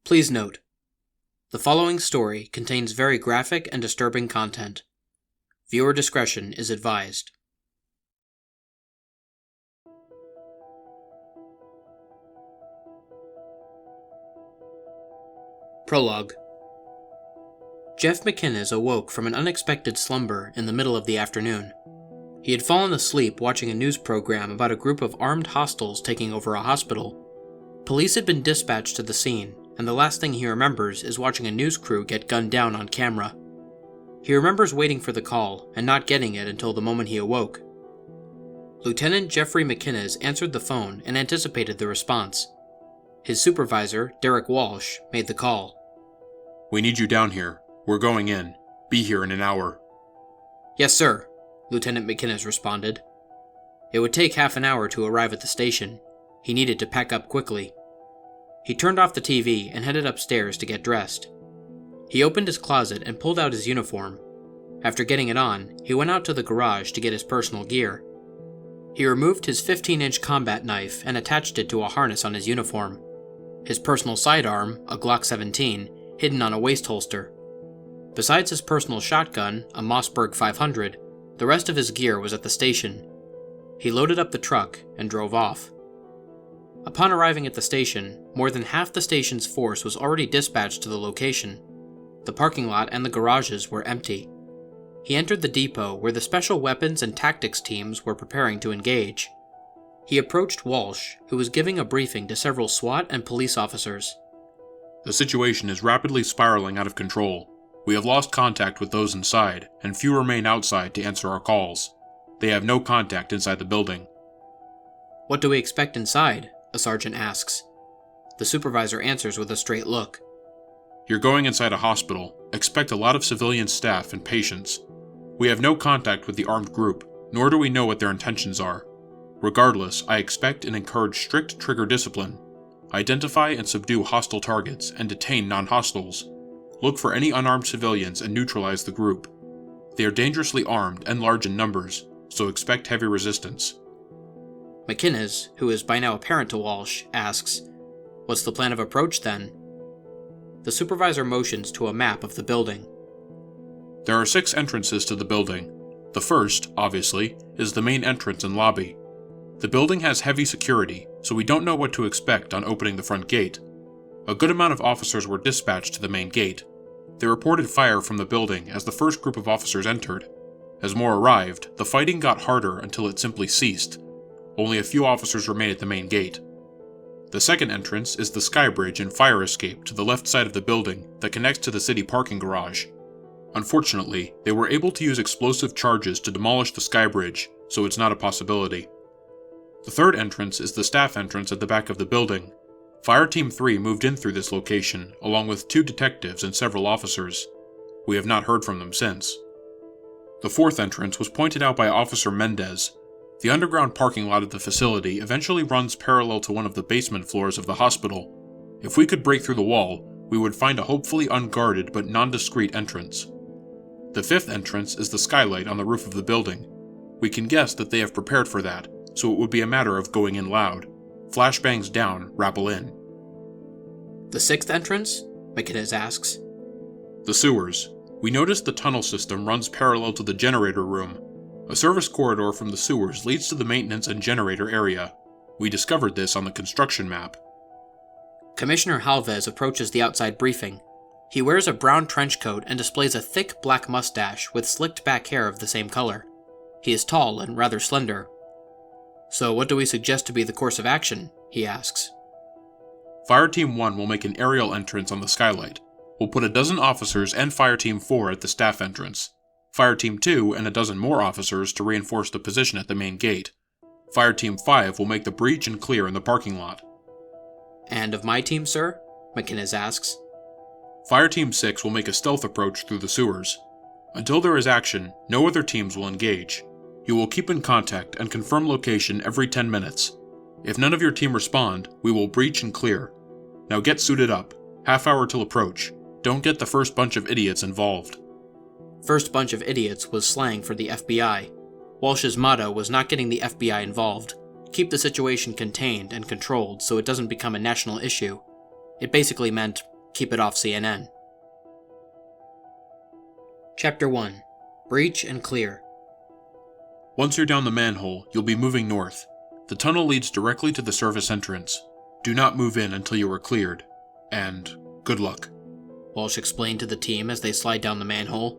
Please note, the following story contains very graphic and disturbing content. Viewer discretion is advised. Prologue. Jeff McInnes awoke from an unexpected slumber in the middle of the afternoon. He had fallen asleep watching a news program about a group of armed hostiles taking over a hospital. Police had been dispatched to the scene, and the last thing he remembers is watching a news crew get gunned down on camera. He remembers waiting for the call and not getting it until the moment he awoke. Lieutenant Jeffrey McInnes answered the phone and anticipated the response. His supervisor, Derek Walsh, made the call. "We need you down here. We're going in. Be here in an hour." "Yes, sir," Lieutenant McInnes responded. It would take half an hour to arrive at the station. He needed to pack up quickly. He turned off the TV and headed upstairs to get dressed. He opened his closet and pulled out his uniform. After getting it on, he went out to the garage to get his personal gear. He removed his 15-inch combat knife and attached it to a harness on his uniform. His personal sidearm, a Glock 17, hidden on a waist holster. Besides his personal shotgun, a Mossberg 500, the rest of his gear was at the station. He loaded up the truck and drove off. Upon arriving at the station, more than half the station's force was already dispatched to the location. The parking lot and the garages were empty. He entered the depot where the special weapons and tactics teams were preparing to engage. He approached Walsh, who was giving a briefing to several SWAT and police officers. "The situation is rapidly spiraling out of control. We have lost contact with those inside, and few remain outside to answer our calls. They have no contact inside the building." "What do we expect inside?" a sergeant asks. The supervisor answers with a straight look. "You're going inside a hospital. Expect a lot of civilian staff and patients. We have no contact with the armed group, nor do we know what their intentions are. Regardless, I expect and encourage strict trigger discipline. Identify and subdue hostile targets and detain non-hostiles. Look for any unarmed civilians and neutralize the group. They are dangerously armed and large in numbers, so expect heavy resistance." McInnes, who is by now apparent to Walsh, asks, "What's the plan of approach then?" The supervisor motions to a map of the building. "There are 6 entrances to the building. The first, obviously, is the main entrance and lobby. The building has heavy security, so we don't know what to expect on opening the front gate. A good amount of officers were dispatched to the main gate. They reported fire from the building as the first group of officers entered. As more arrived, the fighting got harder until it simply ceased. Only a few officers remain at the main gate. The second entrance is the sky bridge and fire escape to the left side of the building that connects to the city parking garage. Unfortunately, they were able to use explosive charges to demolish the sky bridge, so it's not a possibility. The third entrance is the staff entrance at the back of the building. Fire Team 3 moved in through this location, along with 2 detectives and several officers. We have not heard from them since. The fourth entrance was pointed out by Officer Mendez. The underground parking lot of the facility eventually runs parallel to one of the basement floors of the hospital. If we could break through the wall, we would find a hopefully unguarded but nondiscreet entrance. The fifth entrance is the skylight on the roof of the building. We can guess that they have prepared for that, so it would be a matter of going in loud. Flashbangs down, rappel in." "The sixth entrance?" McInnes asks. "The sewers. We noticed the tunnel system runs parallel to the generator room. A service corridor from the sewers leads to the maintenance and generator area. We discovered this on the construction map." Commissioner Halvez approaches the outside briefing. He wears a brown trench coat and displays a thick black mustache with slicked back hair of the same color. He is tall and rather slender. "So what do we suggest to be the course of action?" he asks. "Fire Team 1 will make an aerial entrance on the skylight. We'll put a dozen officers and Fire Team 4 at the staff entrance. Fire Team 2 and a dozen more officers to reinforce the position at the main gate. Fire Team 5 will make the breach and clear in the parking lot." "And of my team, sir?" McInnes asks. "Fire Team 6 will make a stealth approach through the sewers. Until there is action, no other teams will engage. You will keep in contact and confirm location every 10 minutes. If none of your team respond, we will breach and clear. Now get suited up. Half hour till approach. Don't get the first bunch of idiots involved." First bunch of idiots was slang for the FBI. Walsh's motto was not getting the FBI involved. Keep the situation contained and controlled so it doesn't become a national issue. It basically meant, Keep it off CNN. Chapter 1. Breach and Clear. Once you're down the manhole, you'll be moving north. The tunnel leads directly to the service entrance. Do not move in until you are cleared. And good luck. Walsh explained to the team as they slide down the manhole.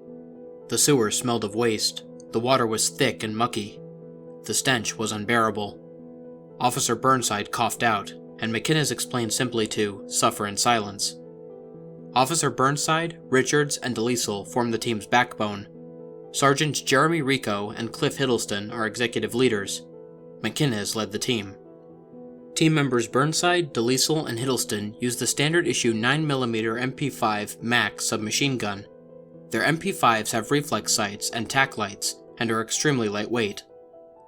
The sewer smelled of waste. The water was thick and mucky. The stench was unbearable. Officer Burnside coughed out, and McInnes explained simply to suffer in silence. Officer Burnside, Richards, and DeLisle form the team's backbone. Sergeants Jeremy Rico and Cliff Hiddleston are executive leaders. McInnes led the team. Team members Burnside, DeLisle, and Hiddleston use the standard issue 9mm MP5 MAC submachine gun. Their MP5s have reflex sights and tack lights, and are extremely lightweight.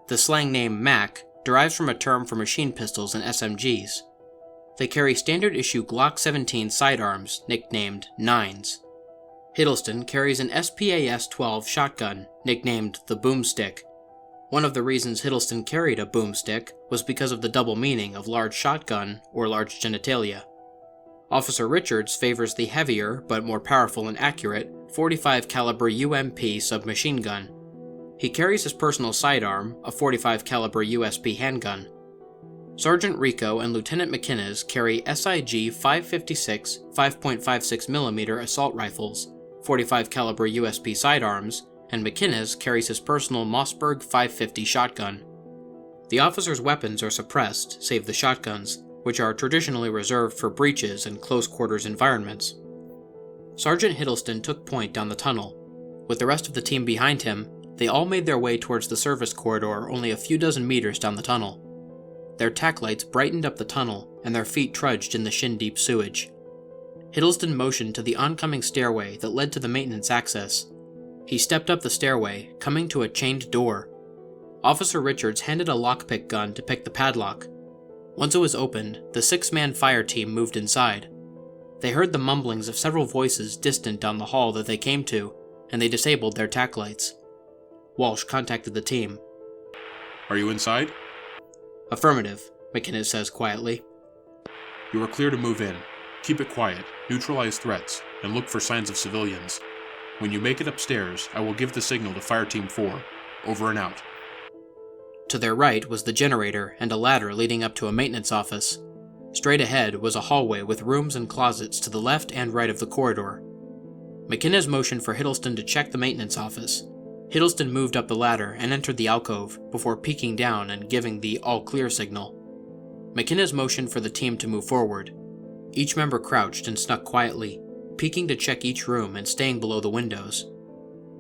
The slang name MAC derives from a term for machine pistols and SMGs. They carry standard issue Glock 17 sidearms, nicknamed 9s. Hiddleston carries an SPAS-12 shotgun, nicknamed the Boomstick. One of the reasons Hiddleston carried a boomstick was because of the double meaning of large shotgun or large genitalia. Officer Richards favors the heavier, but more powerful and accurate, 45 caliber UMP submachine gun. He carries his personal sidearm, a 45 caliber USP handgun. Sergeant Rico and Lieutenant McInnes carry SIG 556 5.56mm assault rifles, 45 caliber USP sidearms, and McInnes carries his personal Mossberg 550 shotgun. The officers' weapons are suppressed, save the shotguns, which are traditionally reserved for breaches and close-quarters environments. Sergeant Hiddleston took point down the tunnel. With the rest of the team behind him, they all made their way towards the service corridor only a few dozen meters down the tunnel. Their tack lights brightened up the tunnel, and their feet trudged in the shin-deep sewage. Hiddleston motioned to the oncoming stairway that led to the maintenance access. He stepped up the stairway, coming to a chained door. Officer Richards handed a lockpick gun to pick the padlock. Once it was opened, the 6-man fire team moved inside. They heard the mumblings of several voices distant down the hall that they came to, and they disabled their tack lights. Walsh contacted the team. Are you inside? Affirmative, McInnes says quietly. You are clear to move in. Keep it quiet, neutralize threats, and look for signs of civilians. When you make it upstairs, I will give the signal to Fire Team 4. Over and out. To their right was the generator and a ladder leading up to a maintenance office. Straight ahead was a hallway with rooms and closets to the left and right of the corridor. McInnes motioned for Hiddleston to check the maintenance office. Hiddleston moved up the ladder and entered the alcove before peeking down and giving the all-clear signal. McInnes motioned for the team to move forward. Each member crouched and snuck quietly, peeking to check each room and staying below the windows.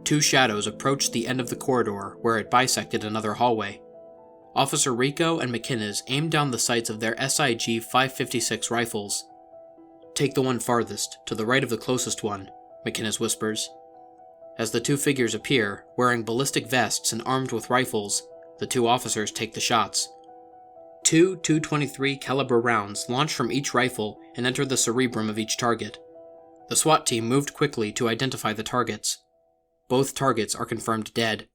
2 shadows approached the end of the corridor where it bisected another hallway. Officer Rico and McInnes aimed down the sights of their SIG 556 rifles. Take the one farthest, to the right of the closest one, McInnes whispers. As the 2 figures appear, wearing ballistic vests and armed with rifles, the 2 officers take the shots. 2 .223 caliber rounds launch from each rifle and enter the cerebrum of each target. The SWAT team moved quickly to identify the targets. Both targets are confirmed dead.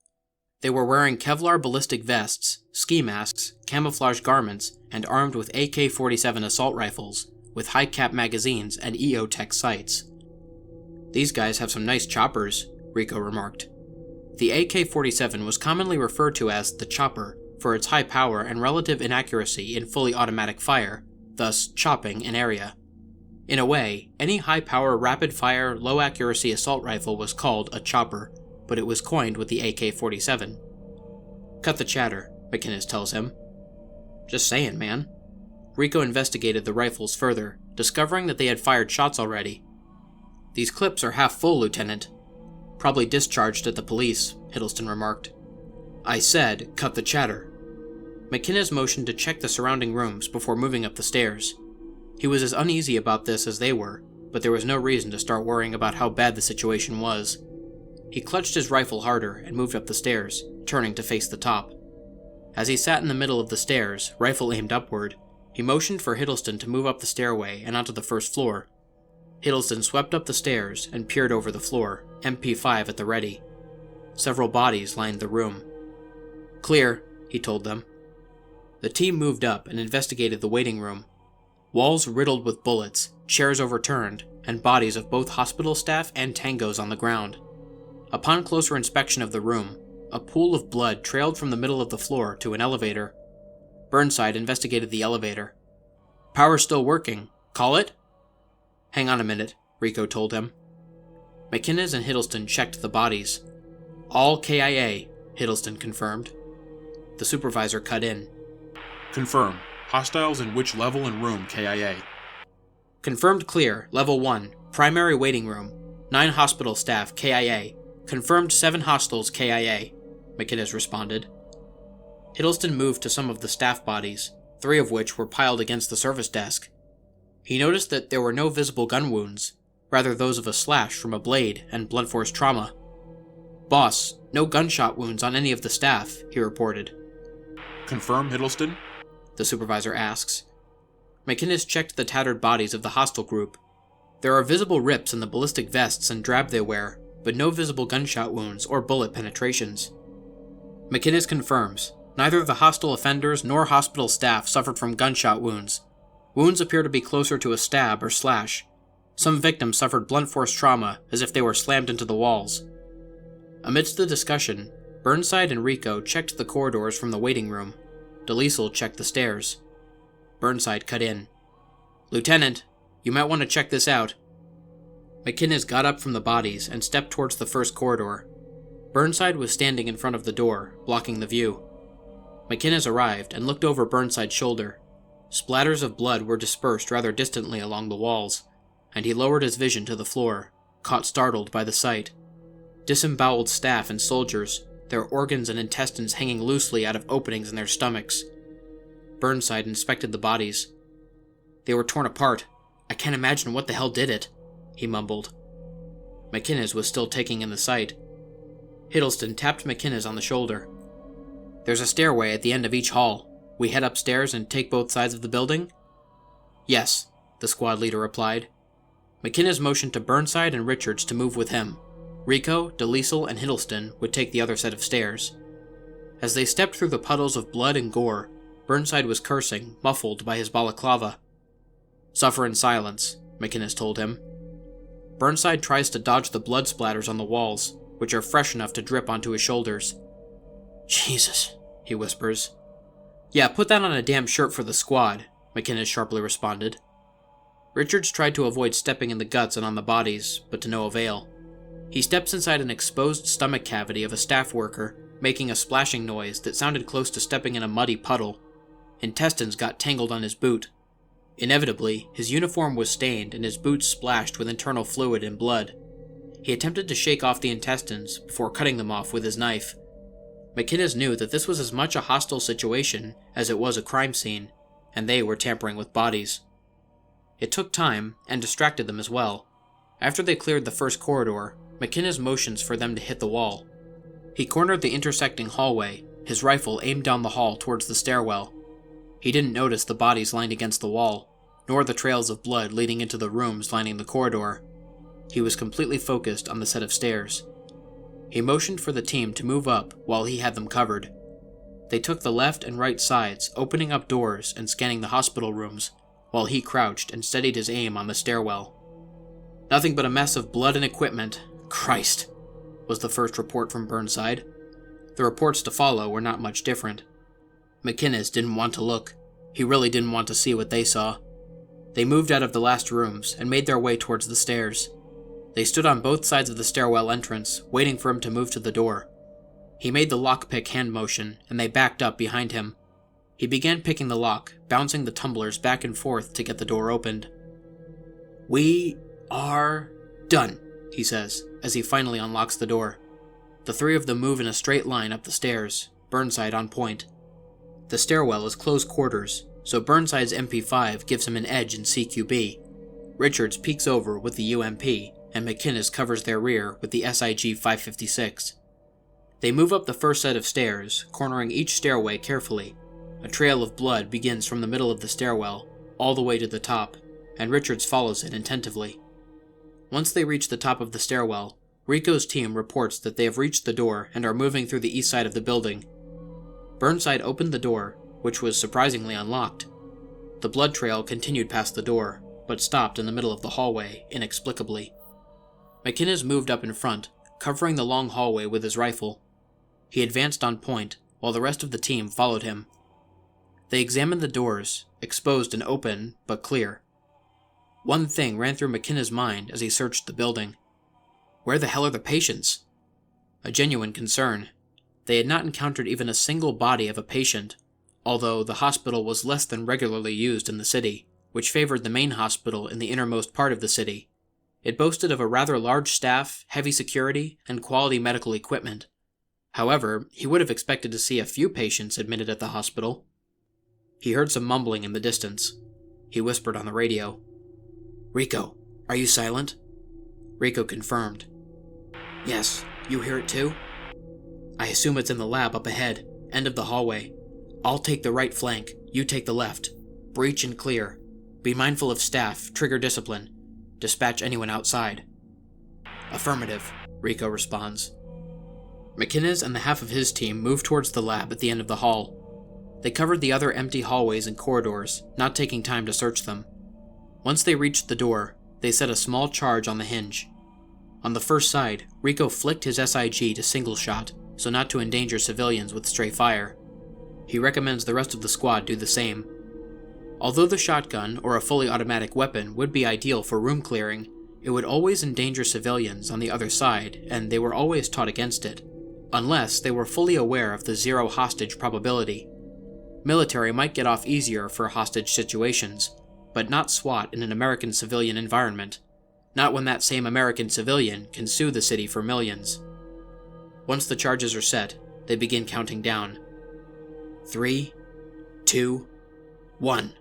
They were wearing Kevlar ballistic vests, ski masks, camouflage garments, and armed with AK-47 assault rifles, with high-cap magazines and EOTech sights. These guys have some nice choppers, Rico remarked. The AK-47 was commonly referred to as the chopper for its high power and relative inaccuracy in fully automatic fire, thus chopping an area. In a way, any high-power, rapid-fire, low-accuracy assault rifle was called a chopper, but it was coined with the AK-47. Cut the chatter, McInnes tells him. Just saying, man. Rico investigated the rifles further, discovering that they had fired shots already. These clips are half full, Lieutenant. Probably discharged at the police, Hiddleston remarked. I said, cut the chatter. McInnes motioned to check the surrounding rooms before moving up the stairs. He was as uneasy about this as they were, but there was no reason to start worrying about how bad the situation was. He clutched his rifle harder and moved up the stairs, turning to face the top. As he sat in the middle of the stairs, rifle aimed upward, he motioned for Hiddleston to move up the stairway and onto the first floor. Hiddleston swept up the stairs and peered over the floor, MP5 at the ready. Several bodies lined the room. Clear, he told them. The team moved up and investigated the waiting room. Walls riddled with bullets, chairs overturned, and bodies of both hospital staff and tangos on the ground. Upon closer inspection of the room, a pool of blood trailed from the middle of the floor to an elevator. Burnside investigated the elevator. "Power's still working. Call it?" "Hang on a minute," Rico told him. McInnes and Hiddleston checked the bodies. "All KIA," Hiddleston confirmed. The supervisor cut in. Confirm. Hostiles in which level and room KIA? "Confirmed clear, level 1, primary waiting room. 9 hospital staff KIA. Confirmed 7 hostiles KIA," McInnes responded. Hiddleston moved to some of the staff bodies, 3 of which were piled against the service desk. He noticed that there were no visible gun wounds, rather those of a slash from a blade and blunt force trauma. "Boss, no gunshot wounds on any of the staff," he reported. Confirm, Hiddleston? The supervisor asks. McInnes checked the tattered bodies of the hostile group. There are visible rips in the ballistic vests and drab they wear, but no visible gunshot wounds or bullet penetrations. McInnes confirms, neither the hostile offenders nor hospital staff suffered from gunshot wounds. Wounds appear to be closer to a stab or slash. Some victims suffered blunt force trauma as if they were slammed into the walls. Amidst the discussion, Burnside and Rico checked the corridors from the waiting room. DeLiesel checked the stairs. Burnside cut in. "Lieutenant, you might want to check this out." McInnes got up from the bodies and stepped towards the first corridor. Burnside was standing in front of the door, blocking the view. McInnes arrived and looked over Burnside's shoulder. Splatters of blood were dispersed rather distantly along the walls, and he lowered his vision to the floor, caught startled by the sight. Disemboweled staff and soldiers, their organs and intestines hanging loosely out of openings in their stomachs. Burnside inspected the bodies. "They were torn apart. I can't imagine what the hell did it," he mumbled. McInnes was still taking in the sight. Hiddleston tapped McInnes on the shoulder. "There's a stairway at the end of each hall. We head upstairs and take both sides of the building?" "Yes," the squad leader replied. McInnes motioned to Burnside and Richards to move with him. Rico, DeLiesel, and Hiddleston would take the other set of stairs. As they stepped through the puddles of blood and gore, Burnside was cursing, muffled by his balaclava. "Suffer in silence," McInnes told him. Burnside tries to dodge the blood splatters on the walls, which are fresh enough to drip onto his shoulders. "Jesus," he whispers. "Yeah, put that on a damn shirt for the squad," McInnes sharply responded. Richards tried to avoid stepping in the guts and on the bodies, but to no avail. He steps inside an exposed stomach cavity of a staff worker, making a splashing noise that sounded close to stepping in a muddy puddle. Intestines got tangled on his boot. Inevitably, his uniform was stained and his boots splashed with internal fluid and blood. He attempted to shake off the intestines before cutting them off with his knife. McInnes knew that this was as much a hostile situation as it was a crime scene, and they were tampering with bodies. It took time, and distracted them as well. After they cleared the first corridor, McInnes motions for them to hit the wall. He cornered the intersecting hallway, his rifle aimed down the hall towards the stairwell. He didn't notice the bodies lined against the wall, nor the trails of blood leading into the rooms lining the corridor. He was completely focused on the set of stairs. He motioned for the team to move up while he had them covered. They took the left and right sides, opening up doors and scanning the hospital rooms, while he crouched and steadied his aim on the stairwell. "Nothing but a mess of blood and equipment. Christ," was the first report from Burnside. The reports to follow were not much different. McInnes didn't want to look. He really didn't want to see what they saw. They moved out of the last rooms and made their way towards the stairs. They stood on both sides of the stairwell entrance, waiting for him to move to the door. He made the lockpick hand motion, and they backed up behind him. He began picking the lock, bouncing the tumblers back and forth to get the door opened. "We are done," he says, as he finally unlocks the door. The 3 of them move in a straight line up the stairs, Burnside on point. The stairwell is close quarters, so Burnside's MP5 gives him an edge in CQB. Richards peeks over with the UMP, and McInnes covers their rear with the SIG 556. They move up the first set of stairs, cornering each stairway carefully. A trail of blood begins from the middle of the stairwell, all the way to the top, and Richards follows it attentively. Once they reach the top of the stairwell, Rico's team reports that they have reached the door and are moving through the east side of the building. Burnside opened the door, which was surprisingly unlocked. The blood trail continued past the door, but stopped in the middle of the hallway, inexplicably. McInnes moved up in front, covering the long hallway with his rifle. He advanced on point, while the rest of the team followed him. They examined the doors, exposed and open, but clear. One thing ran through McInnes' mind as he searched the building. Where the hell are the patients? A genuine concern. They had not encountered even a single body of a patient, although the hospital was less than regularly used in the city, which favored the main hospital in the innermost part of the city. It boasted of a rather large staff, heavy security, and quality medical equipment. However, he would have expected to see a few patients admitted at the hospital. He heard some mumbling in the distance. He whispered on the radio. "Rico, are you silent?" Rico confirmed. "Yes, you hear it too?" "I assume it's in the lab up ahead, end of the hallway. I'll take the right flank, you take the left. Breach and clear. Be mindful of staff, trigger discipline. Dispatch anyone outside." "Affirmative," Rico responds. McInnes and the half of his team moved towards the lab at the end of the hall. They covered the other empty hallways and corridors, not taking time to search them. Once they reached the door, they set a small charge on the hinge. On the first side, Rico flicked his SIG to single shot, so not to endanger civilians with stray fire. He recommends the rest of the squad do the same. Although the shotgun or a fully automatic weapon would be ideal for room clearing, it would always endanger civilians on the other side, and they were always taught against it, unless they were fully aware of the zero hostage probability. Military might get off easier for hostage situations, but not SWAT in an American civilian environment, not when that same American civilian can sue the city for millions. Once the charges are set, they begin counting down. 3, 2, 1,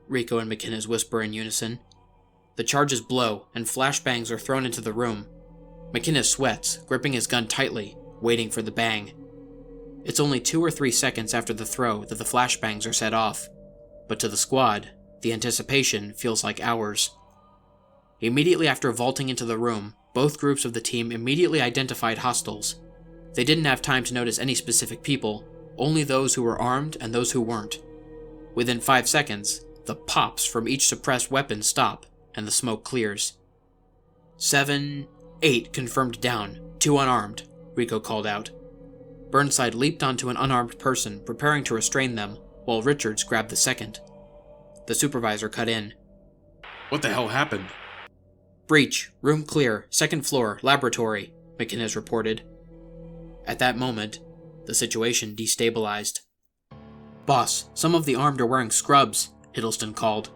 Rico and McInnes whisper in unison. The charges blow, and flashbangs are thrown into the room. McInnes sweats, gripping his gun tightly, waiting for the bang. It's only 2 or 3 seconds after the throw that the flashbangs are set off, but to the squad, the anticipation feels like hours. Immediately after vaulting into the room, both groups of the team immediately identified hostiles. They didn't have time to notice any specific people, only those who were armed and those who weren't. Within 5 seconds, the pops from each suppressed weapon stop, and the smoke clears. 7, 8 confirmed down, 2 unarmed, Rico called out. Burnside leaped onto an unarmed person, preparing to restrain them, while Richards grabbed the second. The supervisor cut in. "What the hell happened?" "Breach, room clear, 2nd floor, laboratory," McInnes reported. At that moment, the situation destabilized. "Boss, some of the armed are wearing scrubs," Hiddleston called.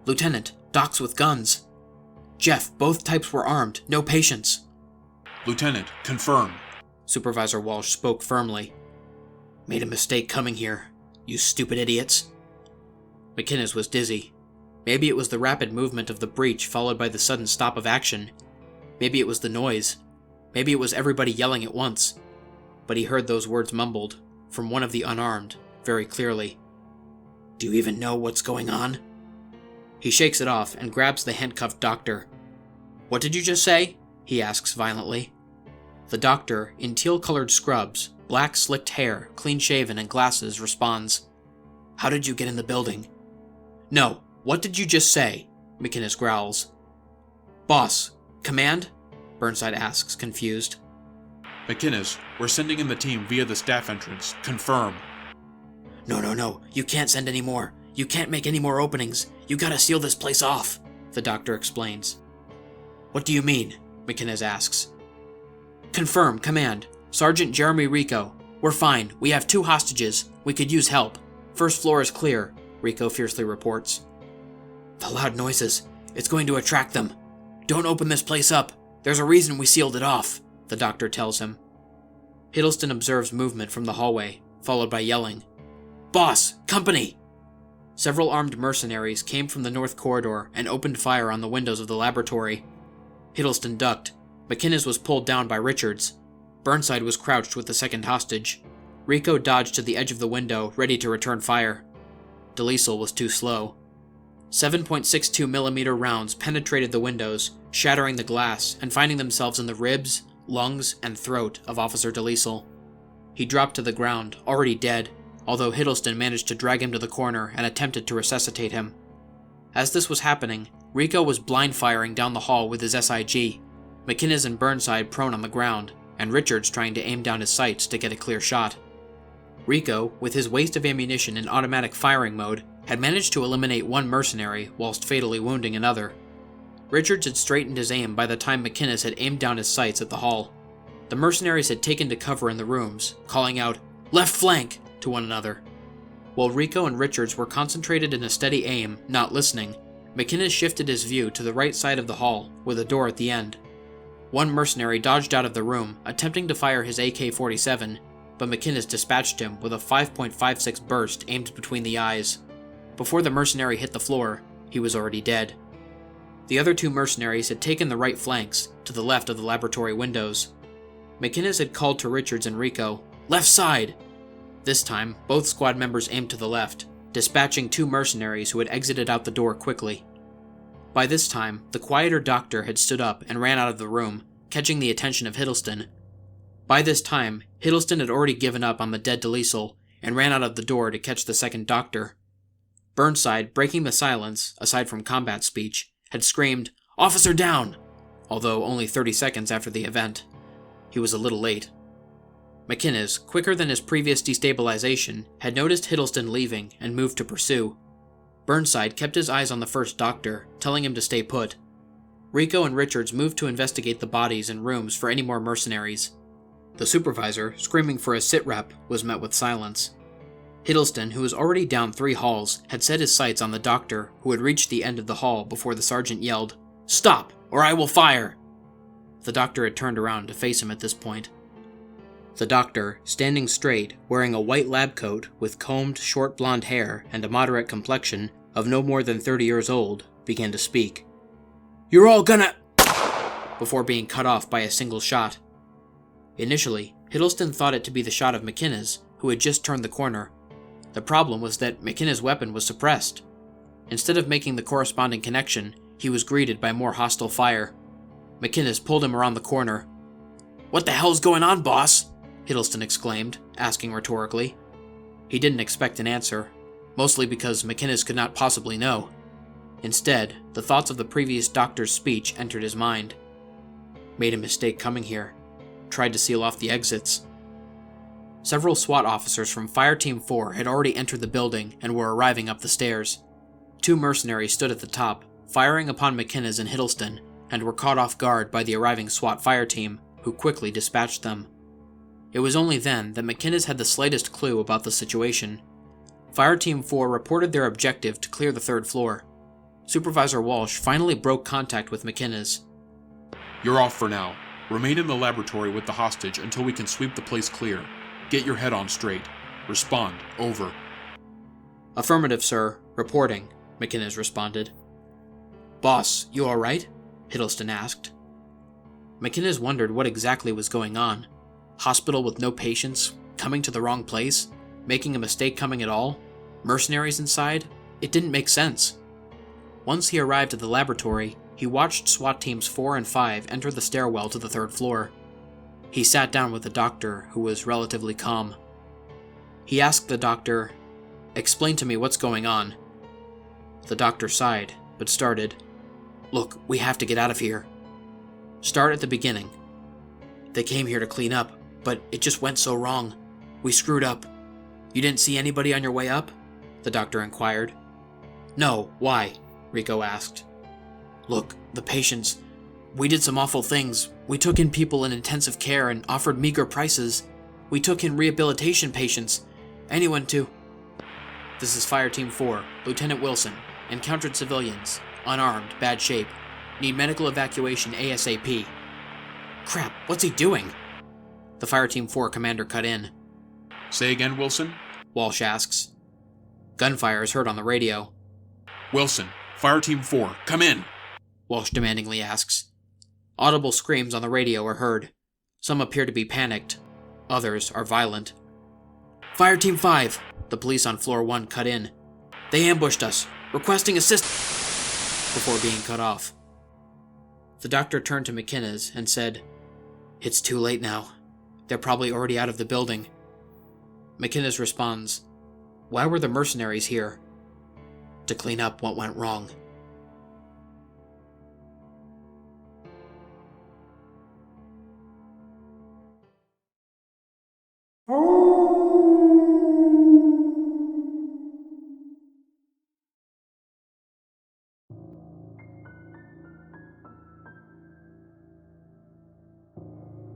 "Lieutenant, docs with guns." "Jeff, both types were armed, no patients." "Lieutenant, confirm." Supervisor Walsh spoke firmly. "Made a mistake coming here, you stupid idiots." McInnes was dizzy. Maybe it was the rapid movement of the breach followed by the sudden stop of action. Maybe it was the noise. Maybe it was everybody yelling at once. But he heard those words mumbled, from one of the unarmed, very clearly. "Do you even know what's going on?" He shakes it off and grabs the handcuffed doctor. "What did you just say?" he asks violently. The doctor, in teal-colored scrubs, black slicked hair, clean-shaven, and glasses, responds, "How did you get in the building?" "No, what did you just say?" McInnes growls. "Boss, command?" Burnside asks, confused. "McInnes, we're sending in the team via the staff entrance. Confirm." No, you can't send any more. You can't make any more openings. You gotta seal this place off," the doctor explains. "What do you mean?" McInnes asks. "Confirm, command. Sergeant Jeremy Rico. We're fine. We have 2 hostages. We could use help. 1st floor is clear," Rico fiercely reports. "The loud noises. It's going to attract them. Don't open this place up. There's a reason we sealed it off," the doctor tells him. Hiddleston observes movement from the hallway, followed by yelling, "Boss! Company!" Several armed mercenaries came from the north corridor and opened fire on the windows of the laboratory. Hiddleston ducked. McInnes was pulled down by Richards. Burnside was crouched with the second hostage. Rico dodged to the edge of the window, ready to return fire. DeLisle was too slow. 7.62mm rounds penetrated the windows, shattering the glass and finding themselves in the ribs, lungs, and throat of Officer DeLisle. He dropped to the ground, already dead, although Hiddleston managed to drag him to the corner and attempted to resuscitate him. As this was happening, Rico was blind firing down the hall with his SIG, McInnes and Burnside prone on the ground, and Richards trying to aim down his sights to get a clear shot. Rico, with his waste of ammunition in automatic firing mode, had managed to eliminate one mercenary whilst fatally wounding another. Richards had straightened his aim by the time McInnes had aimed down his sights at the hall. The mercenaries had taken to cover in the rooms, calling out, "Left flank!" to one another. While Rico and Richards were concentrated in a steady aim, not listening, McInnes shifted his view to the right side of the hall, with a door at the end. One mercenary dodged out of the room, attempting to fire his AK-47, but McInnes dispatched him with a 5.56 burst aimed between the eyes. Before the mercenary hit the floor, he was already dead. The other two mercenaries had taken the right flanks, to the left of the laboratory windows. McInnes had called to Richards and Rico, "Left side!" This time, both squad members aimed to the left, dispatching two mercenaries who had exited out the door quickly. By this time, the quieter doctor had stood up and ran out of the room, catching the attention of Hiddleston. By this time, Hiddleston had already given up on the dead Delisle and ran out of the door to catch the second doctor. Burnside, breaking the silence, aside from combat speech, had screamed, "Officer down!" although only 30 seconds after the event. He was a little late. McInnes, quicker than his previous destabilization, had noticed Hiddleston leaving and moved to pursue. Burnside kept his eyes on the first doctor, telling him to stay put. Rico and Richards moved to investigate the bodies and rooms for any more mercenaries. The supervisor, screaming for a sitrep, was met with silence. Hiddleston, who was already down 3 halls, had set his sights on the doctor, who had reached the end of the hall before the sergeant yelled, "Stop, or I will fire!" The doctor had turned around to face him at this point. The doctor, standing straight, wearing a white lab coat with combed, short blonde hair and a moderate complexion of no more than 30 years old, began to speak. "You're all gonna..." before being cut off by a single shot. Initially, Hiddleston thought it to be the shot of McInnes, who had just turned the corner. The problem was that McInnes' weapon was suppressed. Instead of making the corresponding connection, he was greeted by more hostile fire. McInnes pulled him around the corner. "What the hell's going on, boss?" Hiddleston exclaimed, asking rhetorically. He didn't expect an answer, mostly because McInnes could not possibly know. Instead, the thoughts of the previous doctor's speech entered his mind. Made a mistake coming here. Tried to seal off the exits. Several SWAT officers from Fire Team 4 had already entered the building and were arriving up the stairs. 2 mercenaries stood at the top, firing upon McInnes and Hiddleston, and were caught off guard by the arriving SWAT fire team, who quickly dispatched them. It was only then that McInnes had the slightest clue about the situation. Fire Team 4 reported their objective to clear the 3rd floor. Supervisor Walsh finally broke contact with McInnes. "You're off for now. Remain in the laboratory with the hostage until we can sweep the place clear. Get your head on straight. Respond. Over." "Affirmative, sir. Reporting," McInnes responded. "Boss, you alright?" Hiddleston asked. McInnes wondered what exactly was going on. Hospital with no patients, coming to the wrong place, making a mistake coming at all, mercenaries inside. It didn't make sense. Once he arrived at the laboratory, he watched SWAT Teams 4 and 5 enter the stairwell to the 3rd floor. He sat down with the doctor, who was relatively calm. He asked the doctor, "Explain to me what's going on." The doctor sighed, but started, "Look, we have to get out of here." "Start at the beginning." "They came here to clean up, but it just went so wrong. We screwed up." "You didn't see anybody on your way up?" the doctor inquired. "No, why?" Rico asked. "Look, the patients. We did some awful things. We took in people in intensive care and offered meager prices. We took in rehabilitation patients. Anyone to..." "This is Fire Team 4, Lieutenant Wilson. Encountered civilians. Unarmed, bad shape. Need medical evacuation ASAP." "Crap, what's he doing?" The Fire Team 4 commander cut in. "Say again, Wilson?" Walsh asks. Gunfire is heard on the radio. "Wilson, Fire Team 4, come in!" Walsh demandingly asks. Audible screams on the radio are heard. Some appear to be panicked. Others are violent. "Fire Team 5, the police on floor 1 cut in. "They ambushed us, requesting assistance," before being cut off. The doctor turned to McInnes and said, "It's too late now. They're probably already out of the building." McInnes responds, "Why were the mercenaries here?" "To clean up what went wrong."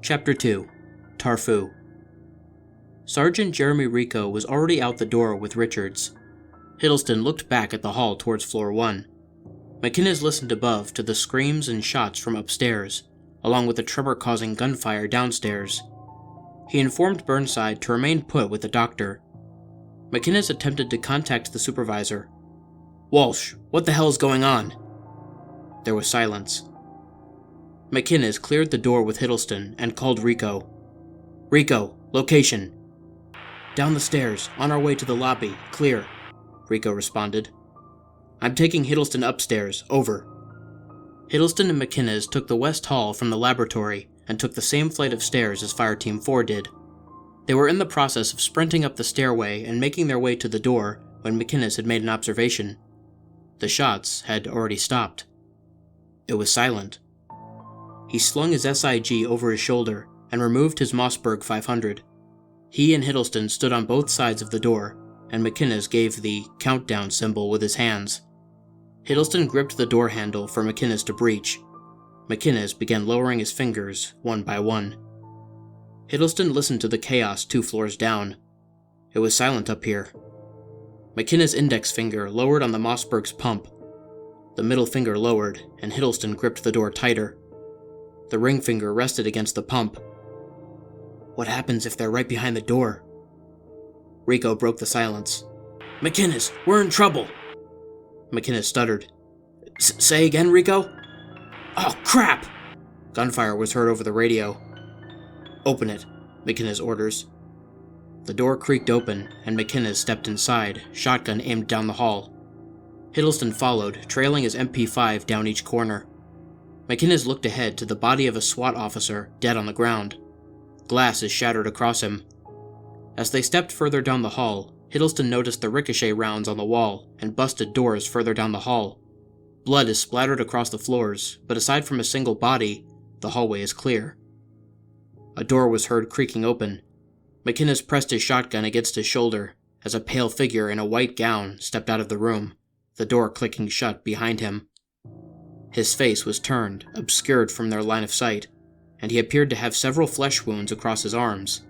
Chapter 2. Tarfu. Sergeant Jeremy Rico was already out the door with Richards. Hiddleston looked back at the hall towards floor 1. McInnes listened above to the screams and shots from upstairs, along with the tremor-causing gunfire downstairs. He informed Burnside to remain put with the doctor. McInnes attempted to contact the supervisor. "Walsh, what the hell is going on?" There was silence. McInnes cleared the door with Hiddleston and called Rico. "Rico, location." "Down the stairs, on our way to the lobby, clear," Rico responded. "I'm taking Hiddleston upstairs, over." Hiddleston and McInnes took the west hall from the laboratory and took the same flight of stairs as Fire Team 4 did. They were in the process of sprinting up the stairway and making their way to the door when McInnes had made an observation. The shots had already stopped. It was silent. He slung his SIG over his shoulder and removed his Mossberg 500. He and Hiddleston stood on both sides of the door, and McInnes gave the countdown symbol with his hands. Hiddleston gripped the door handle for McInnes to breach. McInnes began lowering his fingers one by one. Hiddleston listened to the chaos 2 floors down. It was silent up here. McInnes' index finger lowered on the Mossberg's pump. The middle finger lowered, and Hiddleston gripped the door tighter. The ring finger rested against the pump. "What happens if they're right behind the door?" Rico broke the silence. "McInnes, we're in trouble!" McInnes stuttered. Say again, Rico?" "Oh, crap!" Gunfire was heard over the radio. "Open it," McInnes orders. The door creaked open, and McInnes stepped inside, shotgun aimed down the hall. Hiddleston followed, trailing his MP5 down each corner. McInnes looked ahead to the body of a SWAT officer, dead on the ground. Glass is shattered across him. As they stepped further down the hall, Hiddleston noticed the ricochet rounds on the wall and busted doors further down the hall. Blood is splattered across the floors, but aside from a single body, the hallway is clear. A door was heard creaking open. McInnes pressed his shotgun against his shoulder as a pale figure in a white gown stepped out of the room, the door clicking shut behind him. His face was turned, obscured from their line of sight, and he appeared to have several flesh wounds across his arms.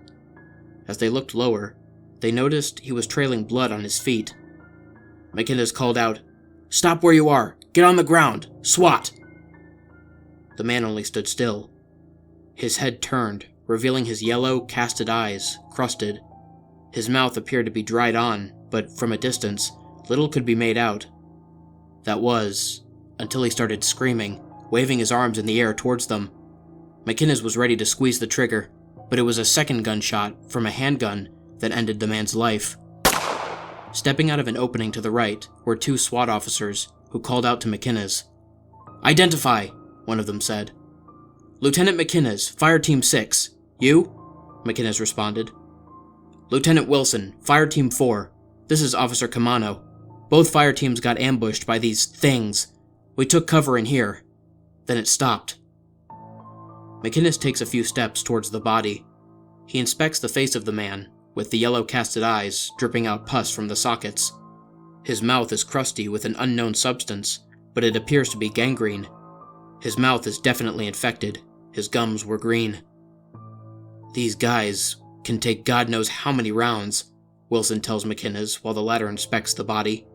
As they looked lower, they noticed he was trailing blood on his feet. McInnes called out, "Stop where you are! Get on the ground! SWAT!" The man only stood still. His head turned, revealing his yellow, casted eyes, crusted. His mouth appeared to be dried on, but from a distance, little could be made out. That was, until he started screaming, waving his arms in the air towards them. McInnes was ready to squeeze the trigger, but it was a second gunshot from a handgun that ended the man's life. Stepping out of an opening to the right were 2 SWAT officers who called out to McInnes. "Identify," one of them said. "Lieutenant McInnes, Fire Team 6. You?" McInnes responded. "Lieutenant Wilson, Fire Team 4. This is Officer Kamano. Both fire teams got ambushed by these things. We took cover in here. Then it stopped." McInnes takes a few steps towards the body. He inspects the face of the man, with the yellow casted eyes dripping out pus from the sockets. His mouth is crusty with an unknown substance, but it appears to be gangrene. His mouth is definitely infected. His gums were green. "These guys can take God knows how many rounds," Wilson tells McInnes while the latter inspects the body.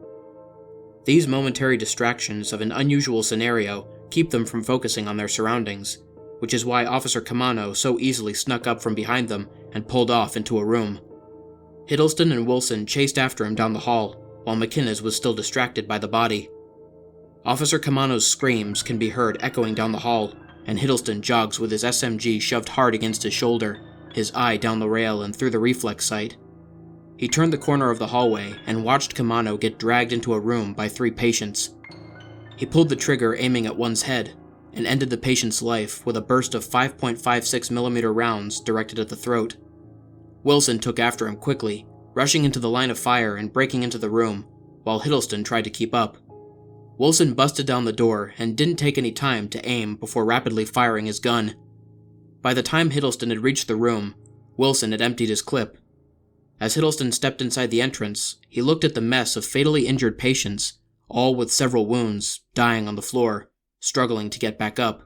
These momentary distractions of an unusual scenario keep them from focusing on their surroundings, which is why Officer Kamano so easily snuck up from behind them and pulled off into a room. Hiddleston and Wilson chased after him down the hall, while McInnes was still distracted by the body. Officer Kamano's screams can be heard echoing down the hall, and Hiddleston jogs with his SMG shoved hard against his shoulder, his eye down the rail and through the reflex sight. He turned the corner of the hallway and watched Kamano get dragged into a room by 3 patients. He pulled the trigger aiming at one's head, and ended the patient's life with a burst of 5.56mm rounds directed at the throat. Wilson took after him quickly, rushing into the line of fire and breaking into the room, while Hiddleston tried to keep up. Wilson busted down the door and didn't take any time to aim before rapidly firing his gun. By the time Hiddleston had reached the room, Wilson had emptied his clip. As Hiddleston stepped inside the entrance, he looked at the mess of fatally injured patients, all with several wounds, dying on the floor, struggling to get back up.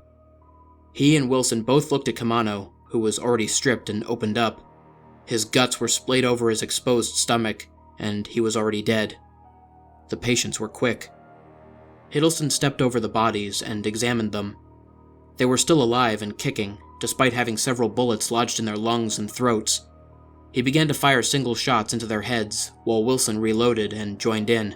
He and Wilson both looked at Kamano, who was already stripped and opened up. His guts were splayed over his exposed stomach, and he was already dead. The patients were quick. Hiddleston stepped over the bodies and examined them. They were still alive and kicking, despite having several bullets lodged in their lungs and throats. He began to fire single shots into their heads, while Wilson reloaded and joined in.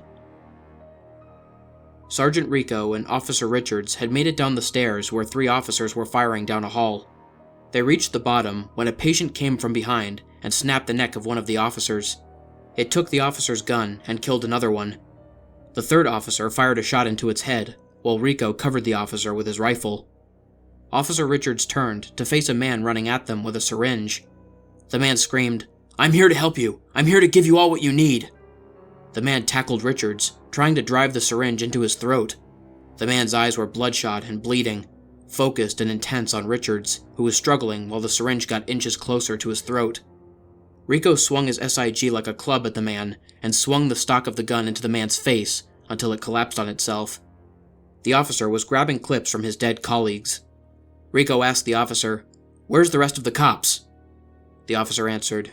Sergeant Rico and Officer Richards had made it down the stairs where 3 officers were firing down a hall. They reached the bottom when a patient came from behind and snapped the neck of one of the officers. It took the officer's gun and killed another one. The 3rd officer fired a shot into its head, while Rico covered the officer with his rifle. Officer Richards turned to face a man running at them with a syringe. The man screamed, "I'm here to help you! I'm here to give you all what you need!" The man tackled Richards, trying to drive the syringe into his throat. The man's eyes were bloodshot and bleeding, focused and intense on Richards, who was struggling while the syringe got inches closer to his throat. Rico swung his SIG like a club at the man and swung the stock of the gun into the man's face until it collapsed on itself. The officer was grabbing clips from his dead colleagues. Rico asked the officer, "Where's the rest of the cops?" The officer answered,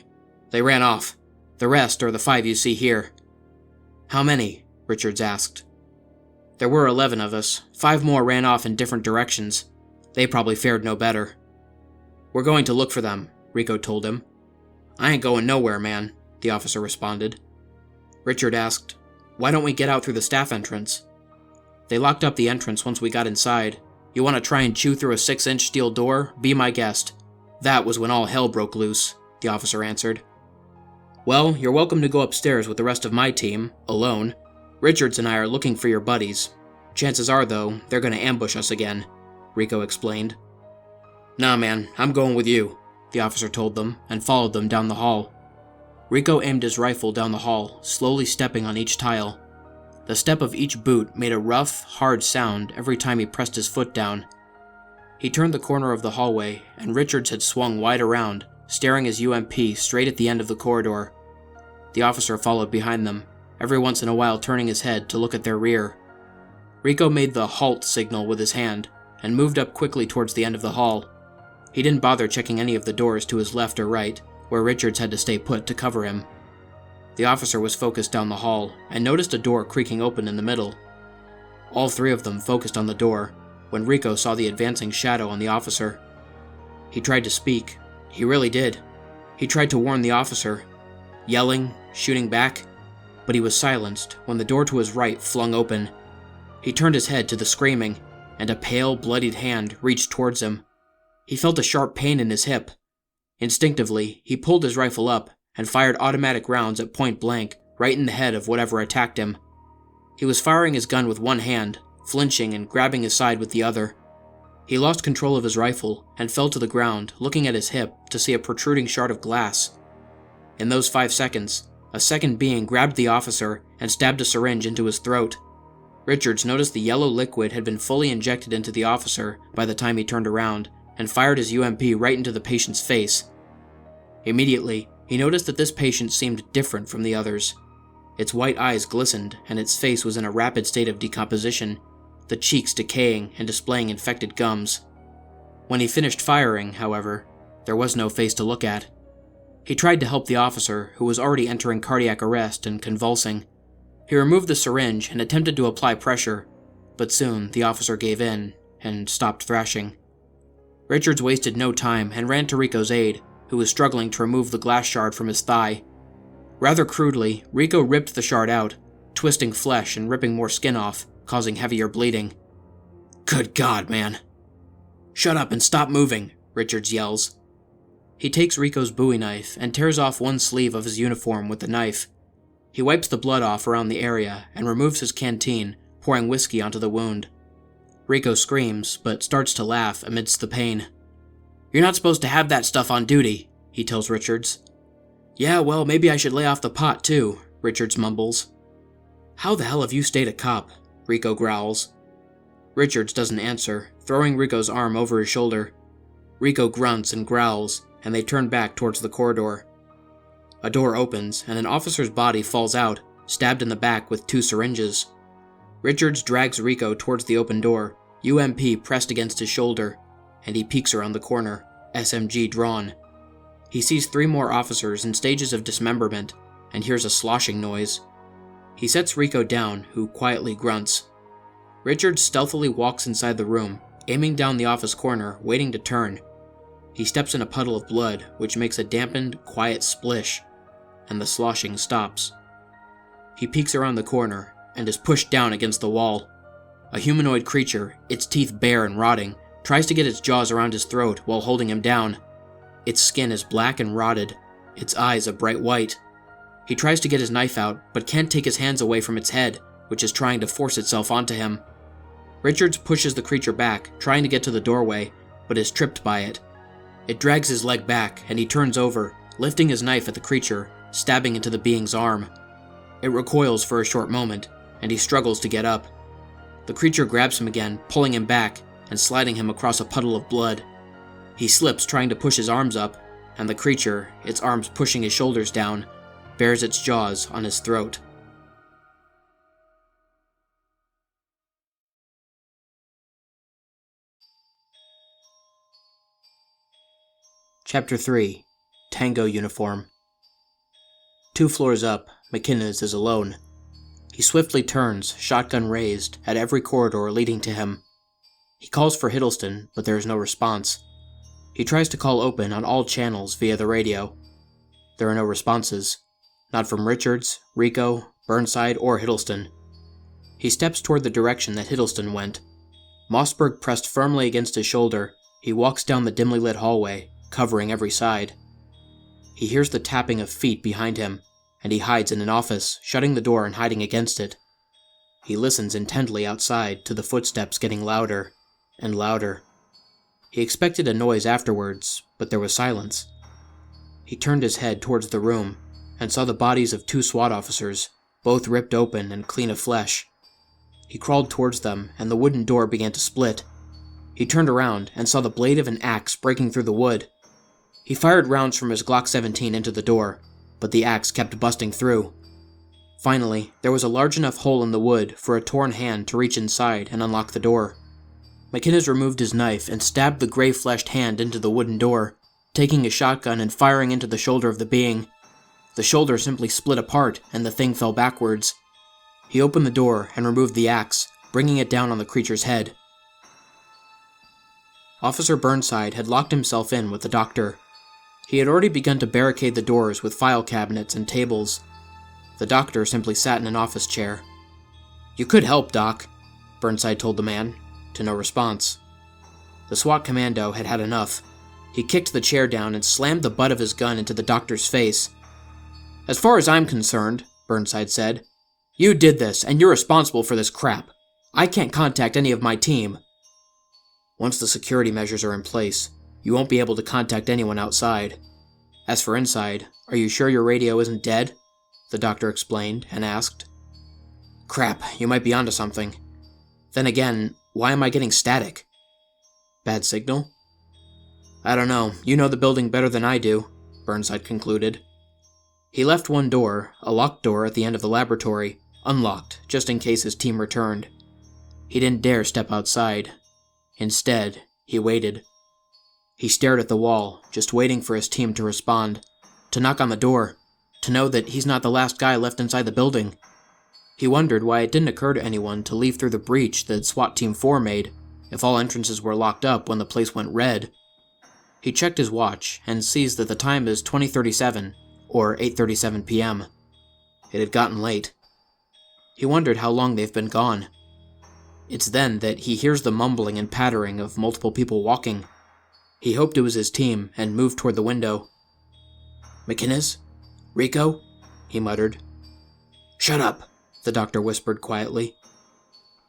"They ran off. The rest are the 5 you see here." "How many?" Richards asked. "There were 11 of us. 5 more ran off in different directions. They probably fared no better." "We're going to look for them," Rico told him. "I ain't going nowhere, man," the officer responded. Richard asked, "Why don't we get out through the staff entrance?" "They locked up the entrance once we got inside. You want to try and chew through a 6-inch steel door? Be my guest." "That was when all hell broke loose," the officer answered. "Well, you're welcome to go upstairs with the rest of my team, alone. Richards and I are looking for your buddies. Chances are, though, they're going to ambush us again," Rico explained. "Nah, man, I'm going with you," the officer told them, and followed them down the hall. Rico aimed his rifle down the hall, slowly stepping on each tile. The step of each boot made a rough, hard sound every time he pressed his foot down. He turned the corner of the hallway, and Richards had swung wide around, staring his UMP straight at the end of the corridor. The officer followed behind them, every once in a while turning his head to look at their rear. Rico made the halt signal with his hand, and moved up quickly towards the end of the hall. He didn't bother checking any of the doors to his left or right, where Richards had to stay put to cover him. The officer was focused down the hall, and noticed a door creaking open in the middle. All 3 of them focused on the door, when Rico saw the advancing shadow on the officer. He tried to speak. He really did. He tried to warn the officer, yelling, shooting back, but he was silenced when the door to his right flung open. He turned his head to the screaming, and a pale, bloodied hand reached towards him. He felt a sharp pain in his hip. Instinctively, he pulled his rifle up and fired automatic rounds at point blank, right in the head of whatever attacked him. He was firing his gun with one hand, flinching and grabbing his side with the other. He lost control of his rifle and fell to the ground, looking at his hip to see a protruding shard of glass. In those 5 seconds, a second being grabbed the officer and stabbed a syringe into his throat. Richards noticed the yellow liquid had been fully injected into the officer by the time he turned around, and fired his UMP right into the patient's face. Immediately, he noticed that this patient seemed different from the others. Its white eyes glistened, and its face was in a rapid state of decomposition, the cheeks decaying and displaying infected gums. When he finished firing, however, there was no face to look at. He tried to help the officer, who was already entering cardiac arrest and convulsing. He removed the syringe and attempted to apply pressure, but soon the officer gave in and stopped thrashing. Richards wasted no time and ran to Rico's aid, who was struggling to remove the glass shard from his thigh. Rather crudely, Rico ripped the shard out, twisting flesh and ripping more skin off, causing heavier bleeding. "Good God, man!" "Shut up and stop moving," Richards yells. He takes Rico's Bowie knife and tears off one sleeve of his uniform with the knife. He wipes the blood off around the area and removes his canteen, pouring whiskey onto the wound. Rico screams, but starts to laugh amidst the pain. "You're not supposed to have that stuff on duty," he tells Richards. "Yeah, well, maybe I should lay off the pot too," Richards mumbles. "How the hell have you stayed a cop?" Rico growls. Richards doesn't answer, throwing Rico's arm over his shoulder. Rico grunts and growls, and they turn back towards the corridor. A door opens, and an officer's body falls out, stabbed in the back with 2 syringes. Richards drags Rico towards the open door, UMP pressed against his shoulder, and he peeks around the corner, SMG drawn. He sees 3 more officers in stages of dismemberment and hears a sloshing noise. He sets Rico down, who quietly grunts. Richard stealthily walks inside the room, aiming down the office corner, waiting to turn. He steps in a puddle of blood, which makes a dampened, quiet splish, and the sloshing stops. He peeks around the corner and is pushed down against the wall. A humanoid creature, its teeth bare and rotting, tries to get its jaws around his throat while holding him down. Its skin is black and rotted, its eyes a bright white. He tries to get his knife out, but can't take his hands away from its head, which is trying to force itself onto him. Richards pushes the creature back, trying to get to the doorway, but is tripped by it. It drags his leg back, and he turns over, lifting his knife at the creature, stabbing into the being's arm. It recoils for a short moment, and he struggles to get up. The creature grabs him again, pulling him back, and sliding him across a puddle of blood. He slips trying to push his arms up, and the creature, its arms pushing his shoulders down, bares its jaws on his throat. Chapter 3. Tango Uniform. 2 floors up, McInnes is alone. He swiftly turns, shotgun raised, at every corridor leading to him. He calls for Hiddleston, but there is no response. He tries to call open on all channels via the radio. There are no responses. Not from Richards, Rico, Burnside, or Hiddleston. He steps toward the direction that Hiddleston went. Mossberg pressed firmly against his shoulder, he walks down the dimly lit hallway, covering every side. He hears the tapping of feet behind him, and he hides in an office, shutting the door and hiding against it. He listens intently outside to the footsteps getting louder and louder. He expected a noise afterwards, but there was silence. He turned his head towards the room and saw the bodies of 2 SWAT officers, both ripped open and clean of flesh. He crawled towards them, and the wooden door began to split. He turned around and saw the blade of an axe breaking through the wood. He fired rounds from his Glock 17 into the door, but the axe kept busting through. Finally, there was a large enough hole in the wood for a torn hand to reach inside and unlock the door. McInnes removed his knife and stabbed the gray-fleshed hand into the wooden door, taking a shotgun and firing into the shoulder of the being. The shoulder simply split apart, and the thing fell backwards. He opened the door and removed the axe, bringing it down on the creature's head. Officer Burnside had locked himself in with the doctor. He had already begun to barricade the doors with file cabinets and tables. The doctor simply sat in an office chair. "You could help, Doc," Burnside told the man, to no response. The SWAT commando had had enough. He kicked the chair down and slammed the butt of his gun into the doctor's face. "As far as I'm concerned," Burnside said, "you did this, and you're responsible for this crap. I can't contact any of my team." "Once the security measures are in place, you won't be able to contact anyone outside. As for inside, are you sure your radio isn't dead?" the doctor explained and asked. "Crap, you might be onto something. Then again, why am I getting static?" "Bad signal?" "I don't know. You know the building better than I do," Burnside concluded. He left one door, a locked door at the end of the laboratory, unlocked, just in case his team returned. He didn't dare step outside. Instead, he waited. He stared at the wall, just waiting for his team to respond, to knock on the door, to know that he's not the last guy left inside the building. He wondered why it didn't occur to anyone to leave through the breach that SWAT Team 4 made, if all entrances were locked up when the place went red. He checked his watch and sees that the time is 20:37, or 8:37 p.m. It had gotten late. He wondered how long they've been gone. It's then that he hears the mumbling and pattering of multiple people walking. He hoped it was his team and moved toward the window. "McInnes? Rico?" he muttered. "Shut up," the doctor whispered quietly.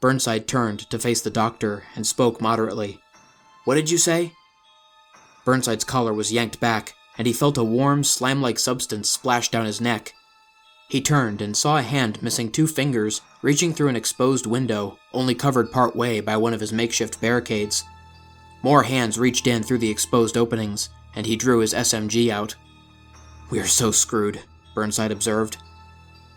Burnside turned to face the doctor and spoke moderately. "What did you say?" Burnside's collar was yanked back, and he felt a warm, slime-like substance splash down his neck. He turned and saw a hand missing 2 fingers reaching through an exposed window, only covered part way by one of his makeshift barricades. More hands reached in through the exposed openings, and he drew his SMG out. "We are so screwed," Burnside observed.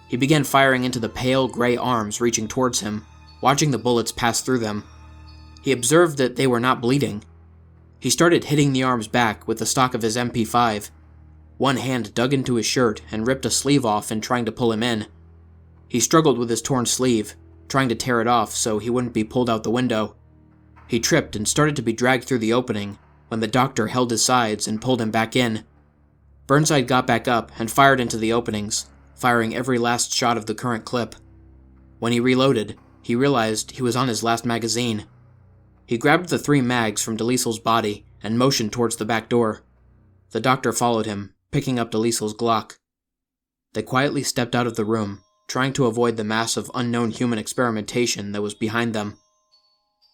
He began firing into the pale, gray arms reaching towards him, watching the bullets pass through them. He observed that they were not bleeding. He started hitting the arms back with the stock of his MP5. One hand dug into his shirt and ripped a sleeve off in trying to pull him in. He struggled with his torn sleeve, trying to tear it off so he wouldn't be pulled out the window. He tripped and started to be dragged through the opening when the doctor held his sides and pulled him back in. Burnside got back up and fired into the openings, firing every last shot of the current clip. When he reloaded, he realized he was on his last magazine. He grabbed the 3 mags from DeLiessel's body and motioned towards the back door. The doctor followed him, picking up DeLiessel's Glock. They quietly stepped out of the room, trying to avoid the mass of unknown human experimentation that was behind them.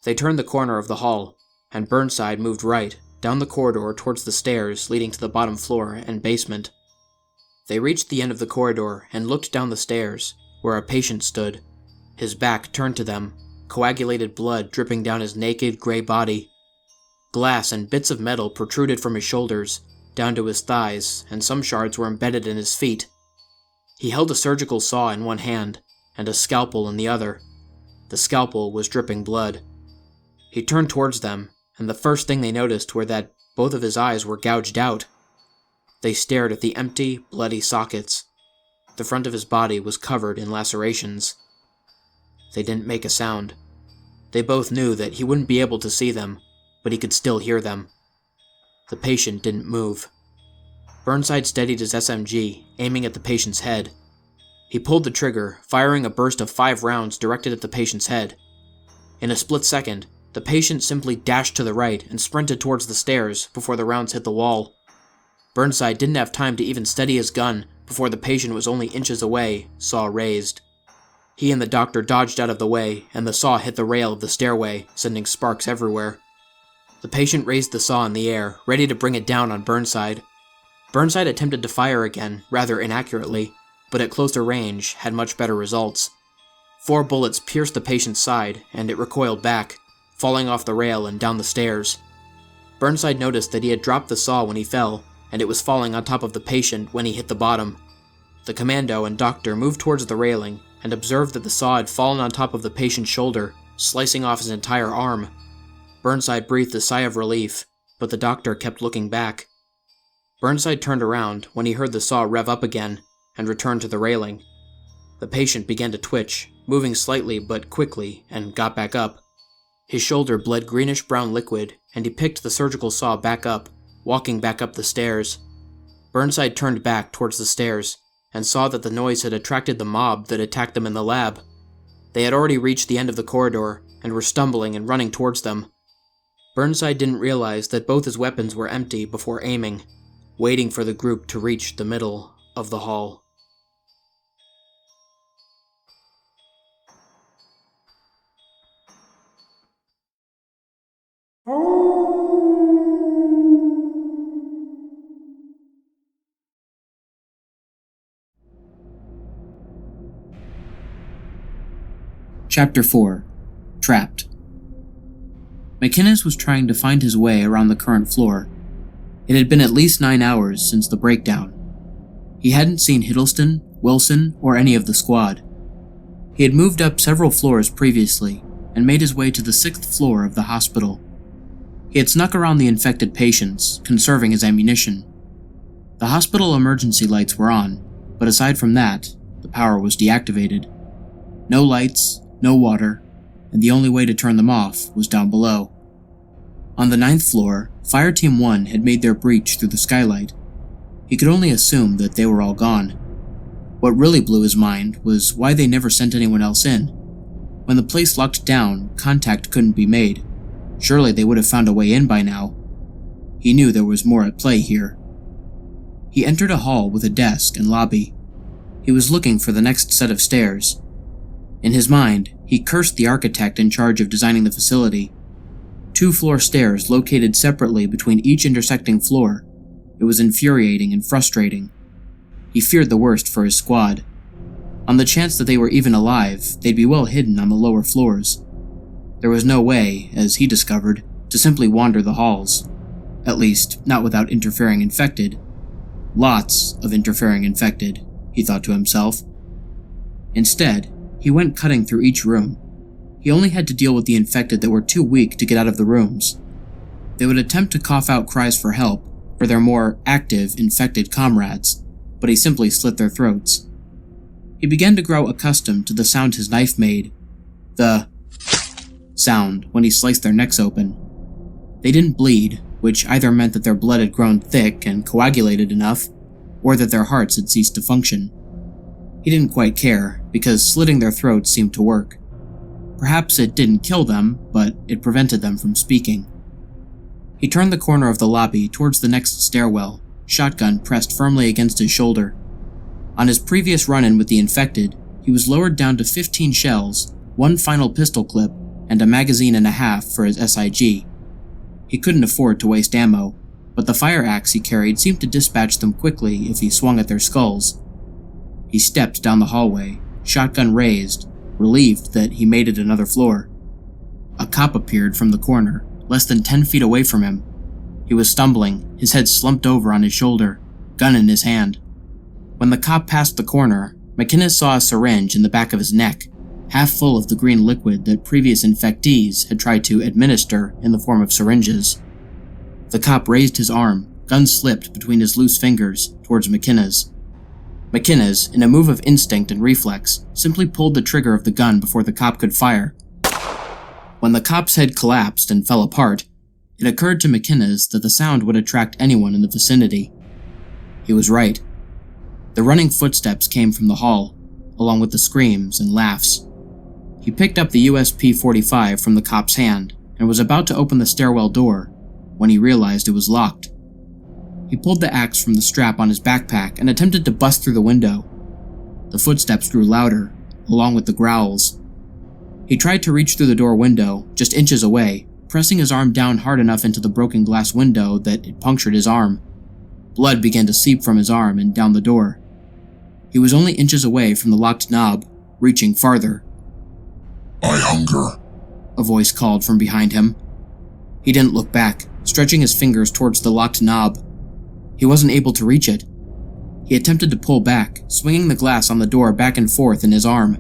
They turned the corner of the hall, and Burnside moved right, down the corridor towards the stairs leading to the bottom floor and basement. They reached the end of the corridor and looked down the stairs, where a patient stood, his back turned to them, coagulated blood dripping down his naked, gray body. Glass and bits of metal protruded from his shoulders, down to his thighs, and some shards were embedded in his feet. He held a surgical saw in one hand, and a scalpel in the other. The scalpel was dripping blood. He turned towards them, and the first thing they noticed were that both of his eyes were gouged out. They stared at the empty, bloody sockets. The front of his body was covered in lacerations. They didn't make a sound. They both knew that he wouldn't be able to see them, but he could still hear them. The patient didn't move. Burnside steadied his SMG, aiming at the patient's head. He pulled the trigger, firing a burst of 5 rounds directed at the patient's head. In a split second, the patient simply dashed to the right and sprinted towards the stairs before the rounds hit the wall. Burnside didn't have time to even steady his gun before the patient was only inches away, saw raised. He and the doctor dodged out of the way, and the saw hit the rail of the stairway, sending sparks everywhere. The patient raised the saw in the air, ready to bring it down on Burnside. Burnside attempted to fire again, rather inaccurately, but at closer range had much better results. 4 bullets pierced the patient's side, and it recoiled back, falling off the rail and down the stairs. Burnside noticed that he had dropped the saw when he fell, and it was falling on top of the patient when he hit the bottom. The commando and doctor moved towards the railing, and observed that the saw had fallen on top of the patient's shoulder, slicing off his entire arm. Burnside breathed a sigh of relief, but the doctor kept looking back. Burnside turned around when he heard the saw rev up again, and returned to the railing. The patient began to twitch, moving slightly but quickly, and got back up. His shoulder bled greenish-brown liquid, and he picked the surgical saw back up, walking back up the stairs. Burnside turned back towards the stairs, and saw that the noise had attracted the mob that attacked them in the lab. They had already reached the end of the corridor, and were stumbling and running towards them. Burnside didn't realize that both his weapons were empty before aiming, waiting for the group to reach the middle of the hall. Chapter 4. Trapped. McInnes was trying to find his way around the current floor. It had been at least 9 hours since the breakdown. He hadn't seen Hiddleston, Wilson, or any of the squad. He had moved up several floors previously, and made his way to the 6th floor of the hospital. He had snuck around the infected patients, conserving his ammunition. The hospital emergency lights were on, but aside from that, the power was deactivated. No lights, no water, and the only way to turn them off was down below. On the 9th floor, Fire Team 1 had made their breach through the skylight. He could only assume that they were all gone. What really blew his mind was why they never sent anyone else in. When the place locked down, contact couldn't be made. Surely they would have found a way in by now. He knew there was more at play here. He entered a hall with a desk and lobby. He was looking for the next set of stairs. In his mind, he cursed the architect in charge of designing the facility. 2-floor stairs located separately between each intersecting floor. It was infuriating and frustrating. He feared the worst for his squad. On the chance that they were even alive, they'd be well hidden on the lower floors. There was no way, as he discovered, to simply wander the halls. At least, not without interfering infected. Lots of interfering infected, he thought to himself. Instead, he went cutting through each room. He only had to deal with the infected that were too weak to get out of the rooms. They would attempt to cough out cries for help for their more active, infected comrades, but he simply slit their throats. He began to grow accustomed to the sound his knife made, the sound when he sliced their necks open. They didn't bleed, which either meant that their blood had grown thick and coagulated enough, or that their hearts had ceased to function. He didn't quite care, because slitting their throats seemed to work. Perhaps it didn't kill them, but it prevented them from speaking. He turned the corner of the lobby towards the next stairwell, shotgun pressed firmly against his shoulder. On his previous run-in with the infected, he was lowered down to 15 shells, 1 final pistol clip, and a magazine and a half for his SIG. He couldn't afford to waste ammo, but the fire axe he carried seemed to dispatch them quickly if he swung at their skulls. He stepped down the hallway, shotgun raised, relieved that he made it another floor. A cop appeared from the corner, less than 10 feet away from him. He was stumbling, his head slumped over on his shoulder, gun in his hand. When the cop passed the corner, McInnes saw a syringe in the back of his neck, half full of the green liquid that previous infectees had tried to administer in the form of syringes. The cop raised his arm, gun slipped between his loose fingers, towards McInnes. McInnes, in a move of instinct and reflex, simply pulled the trigger of the gun before the cop could fire. When the cop's head collapsed and fell apart, it occurred to McInnes that the sound would attract anyone in the vicinity. He was right. The running footsteps came from the hall, along with the screams and laughs. He picked up the USP-45 from the cop's hand and was about to open the stairwell door when he realized it was locked. He pulled the axe from the strap on his backpack and attempted to bust through the window. The footsteps grew louder, along with the growls. He tried to reach through the door window, just inches away, pressing his arm down hard enough into the broken glass window that it punctured his arm. Blood began to seep from his arm and down the door. He was only inches away from the locked knob, reaching farther. "I hunger," a voice called from behind him. He didn't look back, stretching his fingers towards the locked knob. He wasn't able to reach it. He attempted to pull back, swinging the glass on the door back and forth in his arm.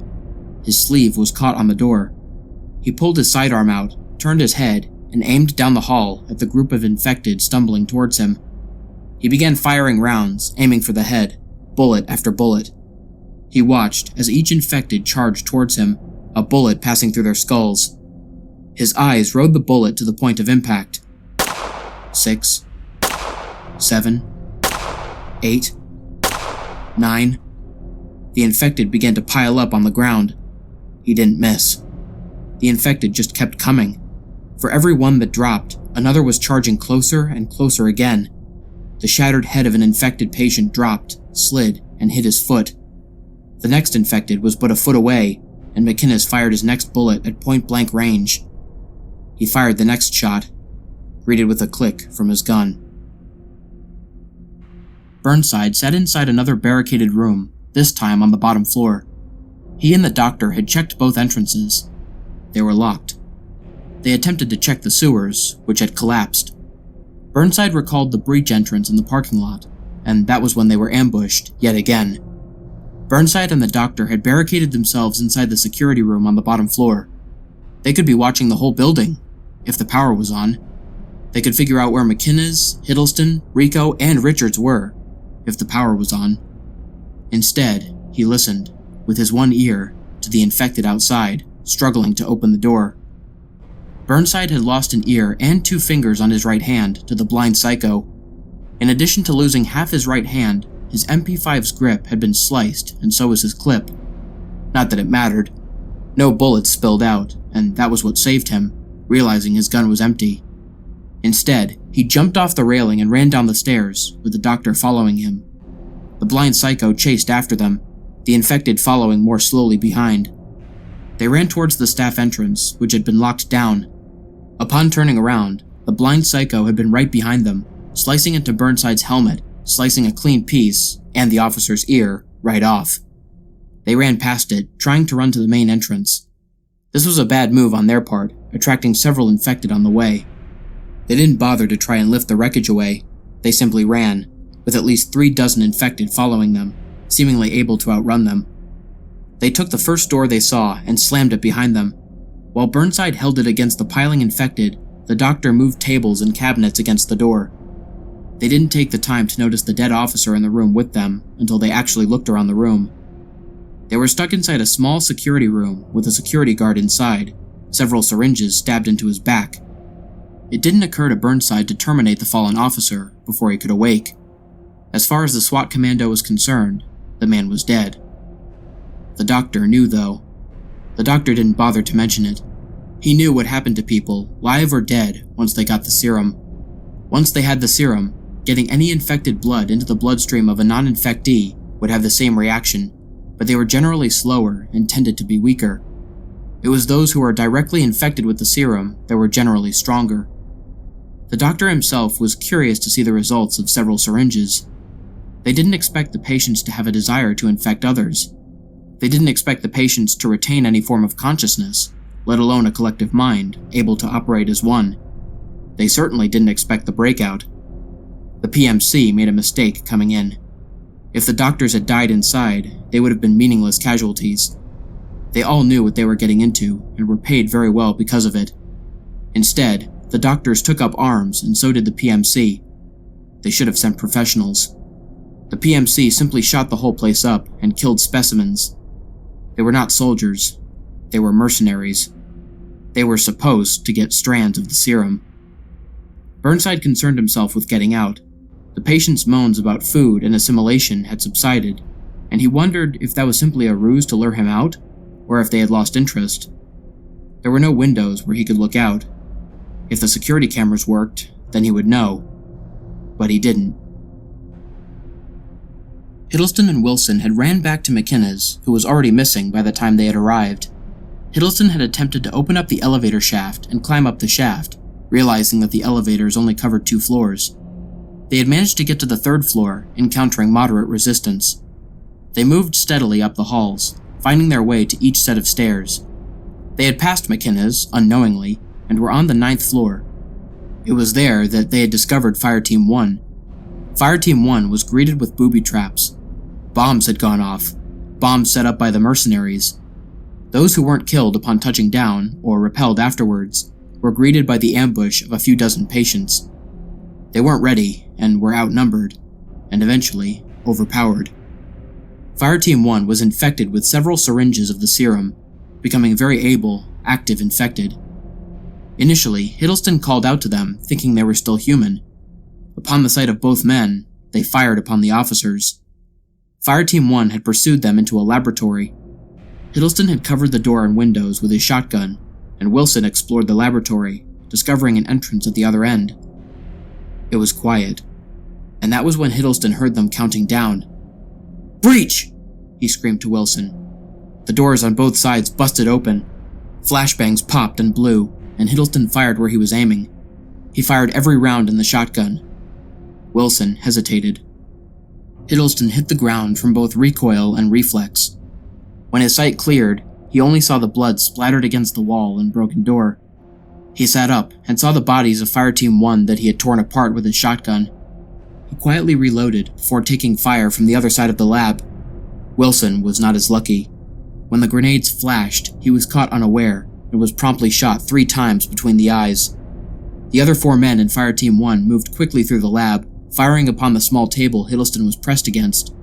His sleeve was caught on the door. He pulled his sidearm out, turned his head, and aimed down the hall at the group of infected stumbling towards him. He began firing rounds, aiming for the head, bullet after bullet. He watched as each infected charged towards him, a bullet passing through their skulls. His eyes rode the bullet to the point of impact. 6, 7, 8, 9. The infected began to pile up on the ground. He didn't miss. The infected just kept coming. For every one that dropped, another was charging closer and closer again. The shattered head of an infected patient dropped, slid, and hit his foot. The next infected was but a foot away, and McInnes fired his next bullet at point-blank range. He fired the next shot, greeted with a click from his gun. Burnside sat inside another barricaded room, this time on the bottom floor. He and the doctor had checked both entrances. They were locked. They attempted to check the sewers, which had collapsed. Burnside recalled the breach entrance in the parking lot, and that was when they were ambushed, yet again. Burnside and the doctor had barricaded themselves inside the security room on the bottom floor. They could be watching the whole building, if the power was on. They could figure out where McInnes, Hiddleston, Rico, and Richards were, if the power was on. Instead, he listened, with his one ear, to the infected outside, struggling to open the door. Burnside had lost an ear and 2 fingers on his right hand to the blind psycho. In addition to losing half his right hand, his MP5's grip had been sliced, and so was his clip. Not that it mattered. No bullets spilled out, and that was what saved him, realizing his gun was empty. Instead, he jumped off the railing and ran down the stairs, with the doctor following him. The blind psycho chased after them, the infected following more slowly behind. They ran towards the staff entrance, which had been locked down. Upon turning around, the blind psycho had been right behind them, slicing into Burnside's helmet, slicing a clean piece, and the officer's ear, right off. They ran past it, trying to run to the main entrance. This was a bad move on their part, attracting several infected on the way. They didn't bother to try and lift the wreckage away. They simply ran, with at least 3 dozen infected following them, seemingly able to outrun them. They took the first door they saw and slammed it behind them. While Burnside held it against the piling infected, the doctor moved tables and cabinets against the door. They didn't take the time to notice the dead officer in the room with them until they actually looked around the room. They were stuck inside a small security room with a security guard inside, several syringes stabbed into his back. It didn't occur to Burnside to terminate the fallen officer before he could awake. As far as the SWAT commando was concerned, the man was dead. The doctor knew, though. The doctor didn't bother to mention it. He knew what happened to people, live or dead, once they got the serum. Once they had the serum, getting any infected blood into the bloodstream of a non-infectee would have the same reaction, but they were generally slower and tended to be weaker. It was those who were directly infected with the serum that were generally stronger. The doctor himself was curious to see the results of several syringes. They didn't expect the patients to have a desire to infect others. They didn't expect the patients to retain any form of consciousness, let alone a collective mind, able to operate as one. They certainly didn't expect the breakout. The PMC made a mistake coming in. If the doctors had died inside, they would have been meaningless casualties. They all knew what they were getting into and were paid very well because of it. Instead, the doctors took up arms and so did the PMC. They should have sent professionals. The PMC simply shot the whole place up and killed specimens. They were not soldiers. They were mercenaries. They were supposed to get strands of the serum. Burnside concerned himself with getting out. The patient's moans about food and assimilation had subsided, and he wondered if that was simply a ruse to lure him out, or if they had lost interest. There were no windows where he could look out. If the security cameras worked, then he would know. But he didn't. Hiddleston and Wilson had ran back to McKenna's, who was already missing by the time they had arrived. Hiddleston had attempted to open up the elevator shaft and climb up the shaft, realizing that the elevators only covered 2 floors. They had managed to get to the 3rd floor, encountering moderate resistance. They moved steadily up the halls, finding their way to each set of stairs. They had passed McKenna's, unknowingly, and were on the 9th floor. It was there that they had discovered Fire Team 1. Fire Team 1 was greeted with booby traps. Bombs had gone off, bombs set up by the mercenaries. Those who weren't killed upon touching down, or repelled afterwards, were greeted by the ambush of a few dozen patients. They weren't ready, and were outnumbered, and eventually overpowered. Fire Team 1 was infected with several syringes of the serum, becoming very able, active infected. Initially, Hiddleston called out to them, thinking they were still human. Upon the sight of both men, they fired upon the officers. Fire Team 1 had pursued them into a laboratory. Hiddleston had covered the door and windows with his shotgun, and Wilson explored the laboratory, discovering an entrance at the other end. It was quiet, and that was when Hiddleston heard them counting down. "Breach!" he screamed to Wilson. The doors on both sides busted open. Flashbangs popped and blew, and Hiddleston fired where he was aiming. He fired every round in the shotgun. Wilson hesitated. Hiddleston hit the ground from both recoil and reflex. When his sight cleared, he only saw the blood splattered against the wall and broken door. He sat up and saw the bodies of Fire Team 1 that he had torn apart with his shotgun. He quietly reloaded before taking fire from the other side of the lab. Wilson was not as lucky. When the grenades flashed, he was caught unaware and was promptly shot 3 times between the eyes. The other 4 men in Fire Team 1 moved quickly through the lab, firing upon the small table Hiddleston was pressed against.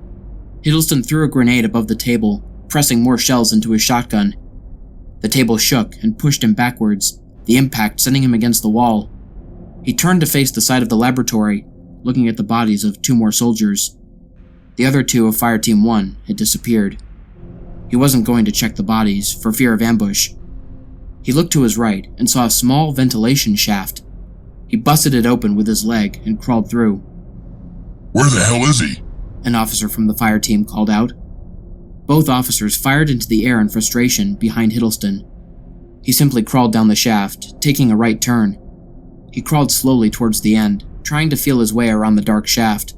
Hiddleston threw a grenade above the table, pressing more shells into his shotgun. The table shook and pushed him backwards, the impact sending him against the wall. He turned to face the side of the laboratory, looking at the bodies of 2 more soldiers. The other 2 of Fire Team 1 had disappeared. He wasn't going to check the bodies, for fear of ambush. He looked to his right and saw a small ventilation shaft. He busted it open with his leg and crawled through. "Where the hell is he?" An officer from the fire team called out. Both officers fired into the air in frustration behind Hiddleston. He simply crawled down the shaft, taking a right turn. He crawled slowly towards the end, trying to feel his way around the dark shaft.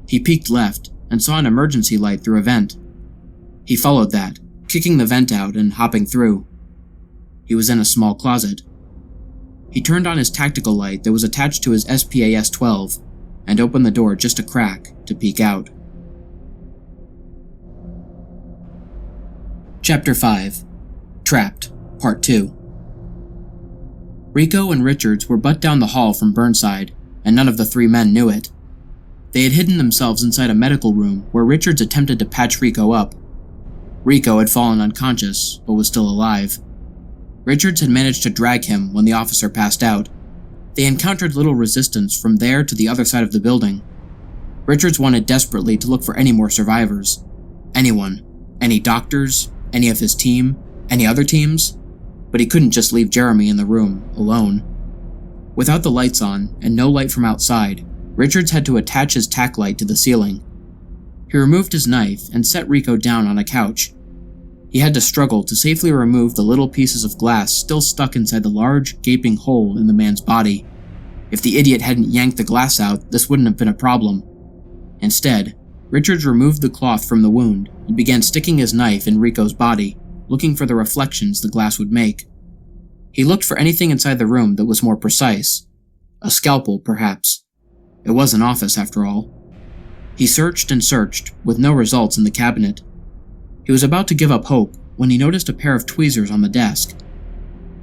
He peeked left and saw an emergency light through a vent. He followed that, kicking the vent out and hopping through. He was in a small closet. He turned on his tactical light that was attached to his SPAS-12 and opened the door just a crack to peek out. Chapter 5. Trapped, Part 2. Rico and Richards were but down the hall from Burnside, and none of the three men knew it. They had hidden themselves inside a medical room where Richards attempted to patch Rico up. Rico had fallen unconscious, but was still alive. Richards had managed to drag him when the officer passed out. They encountered little resistance from there to the other side of the building. Richards wanted desperately to look for any more survivors. Anyone. Any doctors, any of his team, any other teams. But he couldn't just leave Jeremy in the room, alone. Without the lights on, and no light from outside, Richards had to attach his tack light to the ceiling. He removed his knife and set Rico down on a couch. He had to struggle to safely remove the little pieces of glass still stuck inside the large, gaping hole in the man's body. If the idiot hadn't yanked the glass out, this wouldn't have been a problem. Instead, Richards removed the cloth from the wound and began sticking his knife in Rico's body, looking for the reflections the glass would make. He looked for anything inside the room that was more precise. A scalpel, perhaps. It was an office, after all. He searched and searched, with no results in the cabinet. He was about to give up hope when he noticed a pair of tweezers on the desk.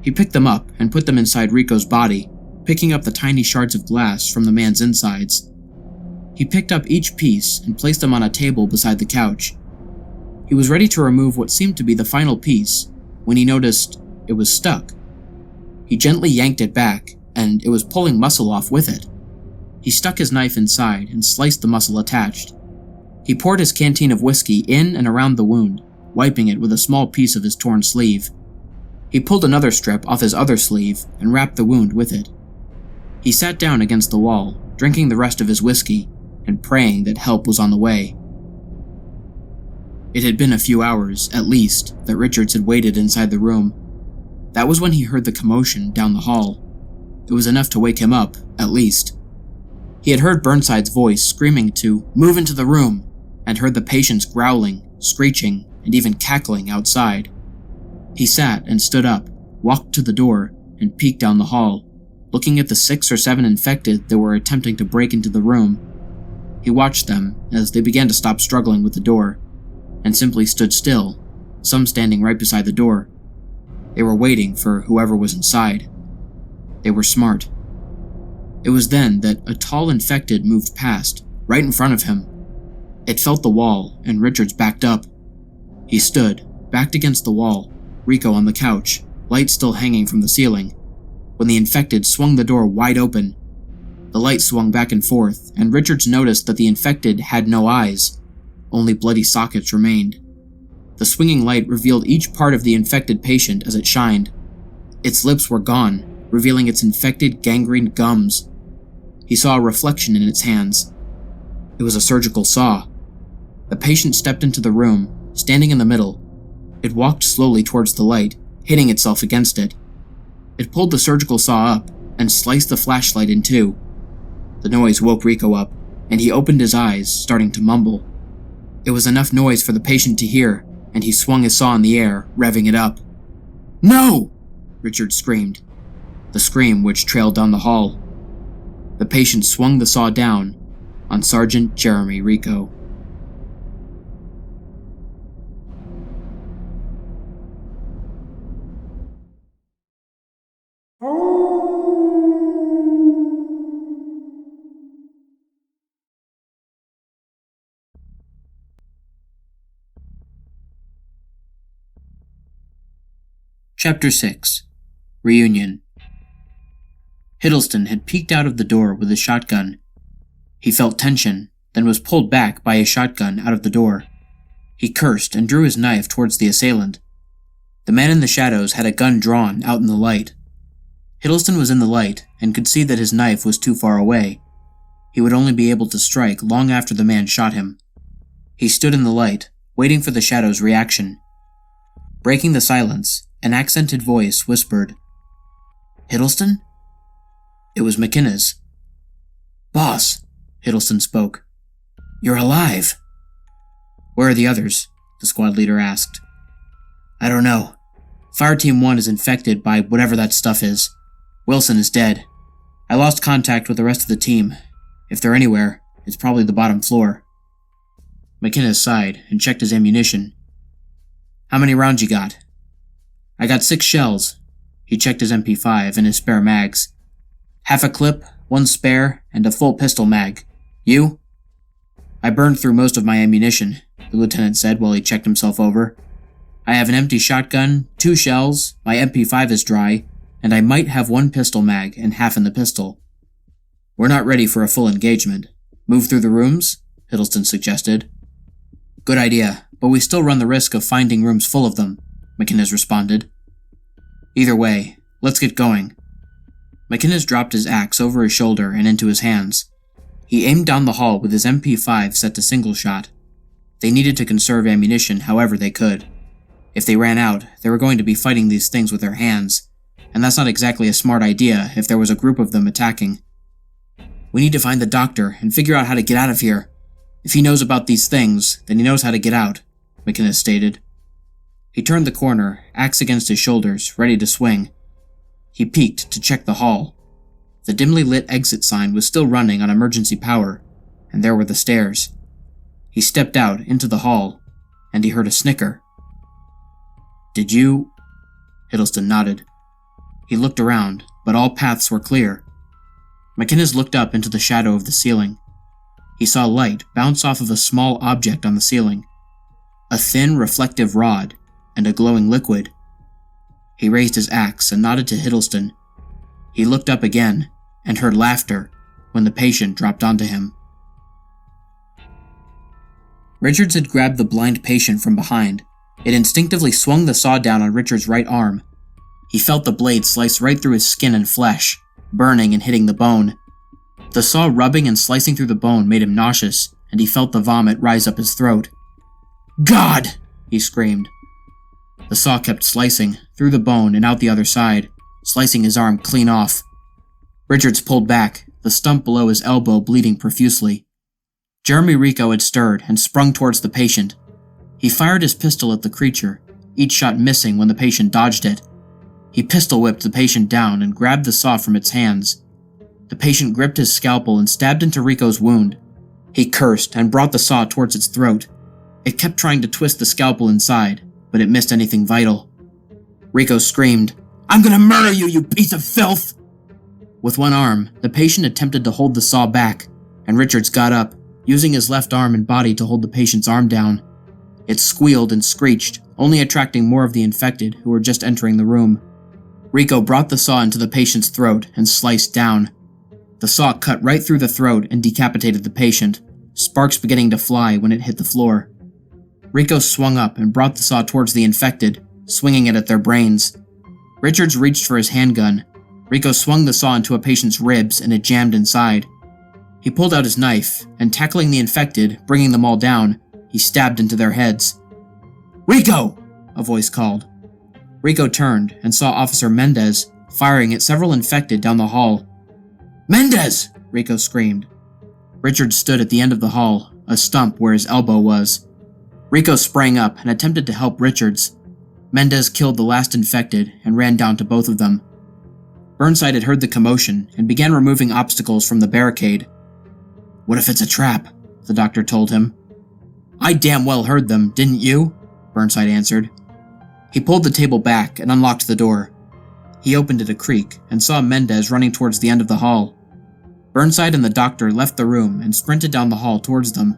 He picked them up and put them inside Rico's body, picking up the tiny shards of glass from the man's insides. He picked up each piece and placed them on a table beside the couch. He was ready to remove what seemed to be the final piece when he noticed it was stuck. He gently yanked it back, and it was pulling muscle off with it. He stuck his knife inside and sliced the muscle attached. He poured his canteen of whiskey in and around the wound, wiping it with a small piece of his torn sleeve. He pulled another strip off his other sleeve and wrapped the wound with it. He sat down against the wall, drinking the rest of his whiskey and praying that help was on the way. It had been a few hours, at least, that Richards had waited inside the room. That was when he heard the commotion down the hall. It was enough to wake him up, at least. He had heard Burnside's voice screaming to move into the room, and heard the patients growling, screeching, and even cackling outside. He sat and stood up, walked to the door, and peeked down the hall, looking at the 6 or 7 infected that were attempting to break into the room. He watched them as they began to stop struggling with the door, and simply stood still, some standing right beside the door. They were waiting for whoever was inside. They were smart. It was then that a tall infected moved past, right in front of him. It felt the wall, and Richards backed up. He stood, backed against the wall, Rico on the couch, light still hanging from the ceiling, when the infected swung the door wide open. The light swung back and forth, and Richards noticed that the infected had no eyes. Only bloody sockets remained. The swinging light revealed each part of the infected patient as it shined. Its lips were gone, revealing its infected, gangrened gums. He saw a reflection in its hands. It was a surgical saw. The patient stepped into the room, standing in the middle. It walked slowly towards the light, hitting itself against it. It pulled the surgical saw up and sliced the flashlight in two. The noise woke Rico up, and he opened his eyes, starting to mumble. It was enough noise for the patient to hear, and he swung his saw in the air, revving it up. "No!" Richard screamed, the scream which trailed down the hall. The patient swung the saw down on Sergeant Jeremy Rico. Chapter 6. Reunion. Hiddleston had peeked out of the door with his shotgun. He felt tension, then was pulled back by his shotgun out of the door. He cursed and drew his knife towards the assailant. The man in the shadows had a gun drawn out in the light. Hiddleston was in the light and could see that his knife was too far away. He would only be able to strike long after the man shot him. He stood in the light, waiting for the shadow's reaction. Breaking the silence, an accented voice whispered, "Hiddleston?" It was McKenna's. "Boss," Hiddleston spoke. "You're alive." "Where are the others?" the squad leader asked. "I don't know. Fire Team 1 is infected by whatever that stuff is. Wilson is dead. I lost contact with the rest of the team. If they're anywhere, it's probably the bottom floor." McKenna sighed and checked his ammunition. "How many rounds you got?" "I got 6 shells." He checked his MP5 and his spare mags. "Half a clip, one spare, and a full pistol mag. You?" "I burned through most of my ammunition," the lieutenant said while he checked himself over. "I have an empty shotgun, 2 shells, my MP5 is dry, and I might have 1 pistol mag and half in the pistol." "We're not ready for a full engagement. Move through the rooms?" Hiddleston suggested. "Good idea, but we still run the risk of finding rooms full of them," McInnes responded. "Either way, let's get going." McInnes dropped his axe over his shoulder and into his hands. He aimed down the hall with his MP5 set to single shot. They needed to conserve ammunition however they could. If they ran out, they were going to be fighting these things with their hands, and that's not exactly a smart idea if there was a group of them attacking. "We need to find the doctor and figure out how to get out of here. If he knows about these things, then he knows how to get out," McInnes stated. He turned the corner, axe against his shoulders, ready to swing. He peeked to check the hall. The dimly lit exit sign was still running on emergency power, and there were the stairs. He stepped out into the hall, and he heard a snicker. "Did you?" Hiddleston nodded. He looked around, but all paths were clear. McInnes looked up into the shadow of the ceiling. He saw light bounce off of a small object on the ceiling. A thin, reflective rod, and a glowing liquid. He raised his axe and nodded to Hiddleston. He looked up again, and heard laughter, when the patient dropped onto him. Richards had grabbed the blind patient from behind. It instinctively swung the saw down on Richards' right arm. He felt the blade slice right through his skin and flesh, burning and hitting the bone. The saw rubbing and slicing through the bone made him nauseous, and he felt the vomit rise up his throat. "God!" he screamed. The saw kept slicing, through the bone and out the other side, slicing his arm clean off. Richards pulled back, the stump below his elbow bleeding profusely. Jeremy Rico had stirred and sprung towards the patient. He fired his pistol at the creature, each shot missing when the patient dodged it. He pistol-whipped the patient down and grabbed the saw from its hands. The patient gripped his scalpel and stabbed into Rico's wound. He cursed and brought the saw towards its throat. It kept trying to twist the scalpel inside, but it missed anything vital. Rico screamed, "I'm gonna murder you, you piece of filth!" With one arm, the patient attempted to hold the saw back, and Richards got up, using his left arm and body to hold the patient's arm down. It squealed and screeched, only attracting more of the infected who were just entering the room. Rico brought the saw into the patient's throat and sliced down. The saw cut right through the throat and decapitated the patient, sparks beginning to fly when it hit the floor. Rico swung up and brought the saw towards the infected, swinging it at their brains. Richards reached for his handgun. Rico swung the saw into a patient's ribs and it jammed inside. He pulled out his knife, and tackling the infected, bringing them all down, he stabbed into their heads. "Rico!" a voice called. Rico turned and saw Officer Mendez firing at several infected down the hall. "Mendez!" Rico screamed. Richard stood at the end of the hall, a stump where his elbow was. Rico sprang up and attempted to help Richards. Mendez killed the last infected and ran down to both of them. Burnside had heard the commotion and began removing obstacles from the barricade. "What if it's a trap?" the doctor told him. "I damn well heard them, didn't you?" Burnside answered. He pulled the table back and unlocked the door. He opened it a creak and saw Mendez running towards the end of the hall. Burnside and the doctor left the room and sprinted down the hall towards them.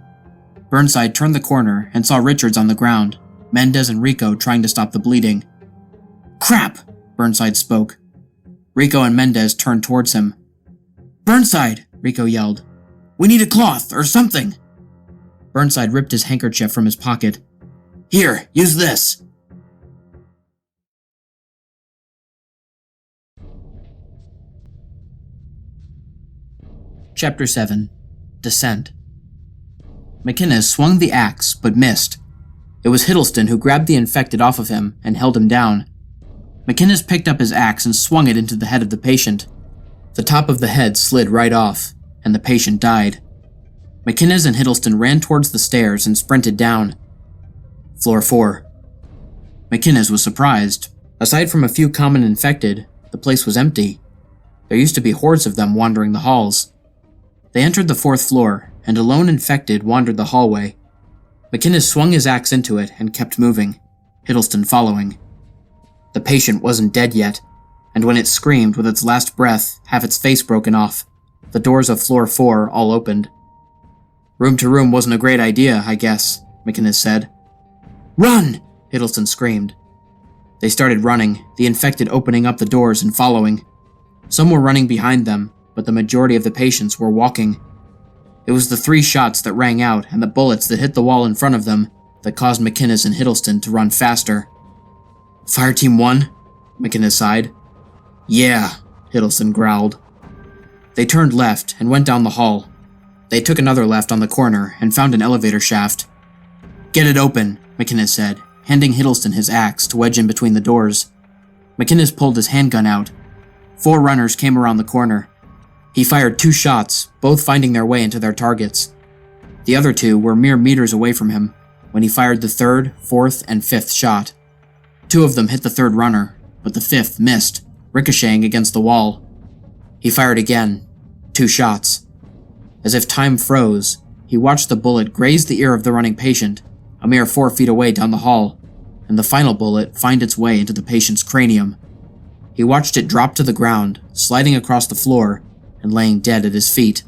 Burnside turned the corner and saw Richards on the ground, Mendez and Rico trying to stop the bleeding. "Crap!" Burnside spoke. Rico and Mendez turned towards him. "Burnside!" Rico yelled. "We need a cloth or something!" Burnside ripped his handkerchief from his pocket. "Here, use this!" Chapter 7. Descent. McInnes swung the axe, but missed. It was Hiddleston who grabbed the infected off of him and held him down. McInnes picked up his axe and swung it into the head of the patient. The top of the head slid right off, and the patient died. McInnes and Hiddleston ran towards the stairs and sprinted down. Floor 4. McInnes was surprised. Aside from a few common infected, the place was empty. There used to be hordes of them wandering the halls. They entered the 4th floor, and a lone infected wandered the hallway. McInnes swung his axe into it and kept moving, Hiddleston following. The patient wasn't dead yet. and when it screamed with its last breath, half its face broken off, the doors of floor 4 all opened. "Room to room wasn't a great idea, I guess," McInnes said. "Run!" Hiddleston screamed. They started running, the infected opening up the doors and following. Some were running behind them, but the majority of the patients were walking. It was the 3 shots that rang out and the bullets that hit the wall in front of them that caused McInnes and Hiddleston to run faster. "Fireteam 1?" McInnes sighed. "Yeah," Hiddleston growled. They turned left and went down the hall. They took another left on the corner and found an elevator shaft. "Get it open," McInnes said, handing Hiddleston his axe to wedge in between the doors. McInnes pulled his handgun out. 4 runners came around the corner. He fired 2 shots, both finding their way into their targets. The other 2 were mere meters away from him when he fired the 3rd, 4th, and 5th shot. 2 of them hit the 3rd runner, but the 5th missed, ricocheting against the wall. He fired again, 2 shots. As if time froze, he watched the bullet graze the ear of the running patient, a mere 4 feet away down the hall, and the final bullet find its way into the patient's cranium. He watched it drop to the ground, sliding across the floor, and laying dead at his feet.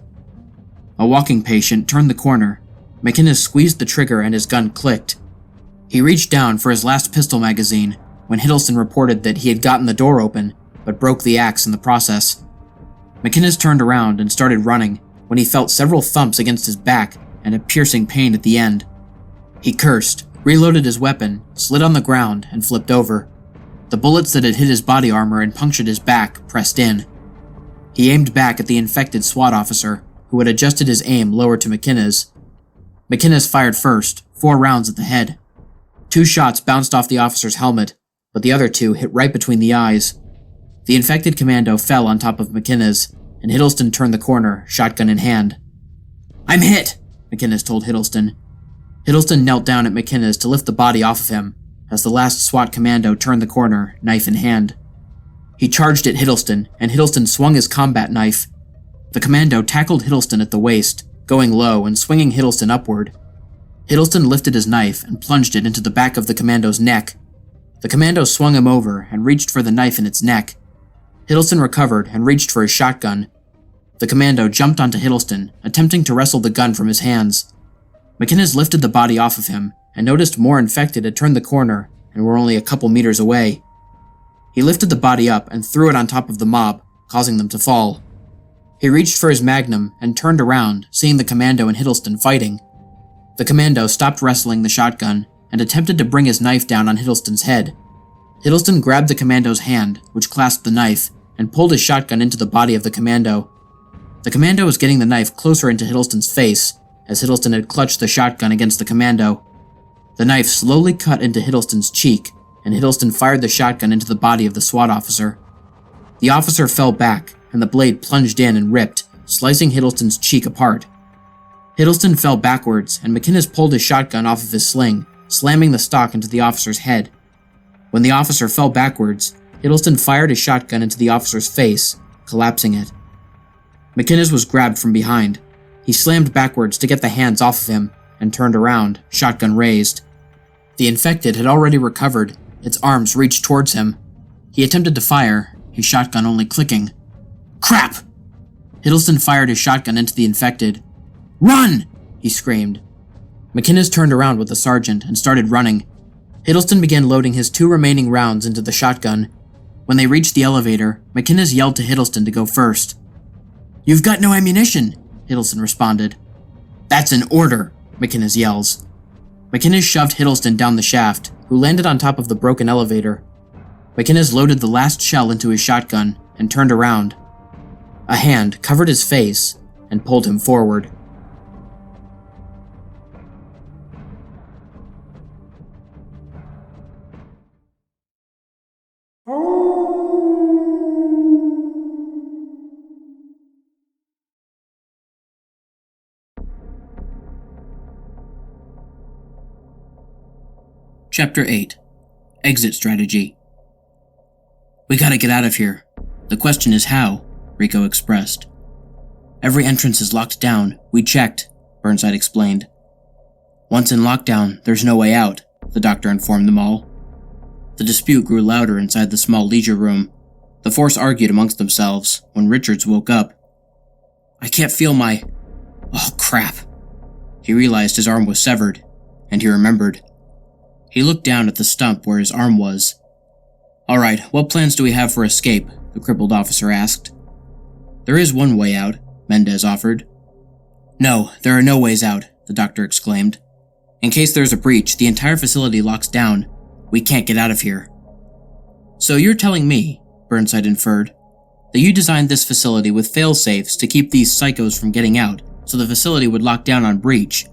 A walking patient turned the corner. McInnes squeezed the trigger and his gun clicked. He reached down for his last pistol magazine when Hiddleston reported that he had gotten the door open, but broke the axe in the process. McInnes turned around and started running when he felt several thumps against his back and a piercing pain at the end. He cursed, reloaded his weapon, slid on the ground, and flipped over. The bullets that had hit his body armor and punctured his back pressed in. He aimed back at the infected SWAT officer, who had adjusted his aim lower to McInnes. McInnes fired first, 4 rounds at the head. 2 shots bounced off the officer's helmet, but the other 2 hit right between the eyes. The infected commando fell on top of McInnes, and Hiddleston turned the corner, shotgun in hand. "I'm hit," McInnes told Hiddleston. Hiddleston knelt down at McInnes to lift the body off of him, as the last SWAT commando turned the corner, knife in hand. He charged at Hiddleston, and Hiddleston swung his combat knife. The commando tackled Hiddleston at the waist, going low and swinging Hiddleston upward. Hiddleston lifted his knife and plunged it into the back of the commando's neck. The commando swung him over and reached for the knife in its neck. Hiddleston recovered and reached for his shotgun. The commando jumped onto Hiddleston, attempting to wrestle the gun from his hands. McInnes lifted the body off of him and noticed more infected had turned the corner and were only a couple meters away. He lifted the body up and threw it on top of the mob, causing them to fall. He reached for his magnum and turned around, seeing the commando and Hiddleston fighting. The commando stopped wrestling the shotgun and attempted to bring his knife down on Hiddleston's head. Hiddleston grabbed the commando's hand, which clasped the knife, and pulled his shotgun into the body of the commando. The commando was getting the knife closer into Hiddleston's face, as Hiddleston had clutched the shotgun against the commando. The knife slowly cut into Hiddleston's cheek, and Hiddleston fired the shotgun into the body of the SWAT officer. The officer fell back, and the blade plunged in and ripped, slicing Hiddleston's cheek apart. Hiddleston fell backwards, and McInnes pulled his shotgun off of his sling, slamming the stock into the officer's head. When the officer fell backwards, Hiddleston fired his shotgun into the officer's face, collapsing it. McInnes was grabbed from behind. He slammed backwards to get the hands off of him, and turned around, shotgun raised. The infected had already recovered. Its arms reached towards him. He attempted to fire, his shotgun only clicking. "Crap!" Hiddleston fired his shotgun into the infected. "Run!" he screamed. McInnes turned around with the sergeant and started running. Hiddleston began loading his 2 remaining rounds into the shotgun. When they reached the elevator, McInnes yelled to Hiddleston to go first. "You've got no ammunition," Hiddleston responded. "That's an order," McInnes yells. McInnes shoved Hiddleston down the shaft, who landed on top of the broken elevator. McInnes loaded the last shell into his shotgun and turned around. A hand covered his face and pulled him forward. Chapter 8. Exit Strategy. "We gotta get out of here. The question is how," Rico expressed. "Every entrance is locked down. We checked," Burnside explained. "Once in lockdown, there's no way out," the doctor informed them all. The dispute grew louder inside the small leisure room. The force argued amongst themselves when Richards woke up. I can't feel my... Oh, crap. He realized his arm was severed, and he remembered. He looked down at the stump where his arm was. All right, what plans do we have for escape? The crippled officer asked. There is one way out, Mendez offered. No, there are no ways out, the doctor exclaimed. In case there's a breach, the entire facility locks down. We can't get out of here. So you're telling me, Burnside inferred, that you designed this facility with fail-safes to keep these psychos from getting out, so the facility would lock down on breach.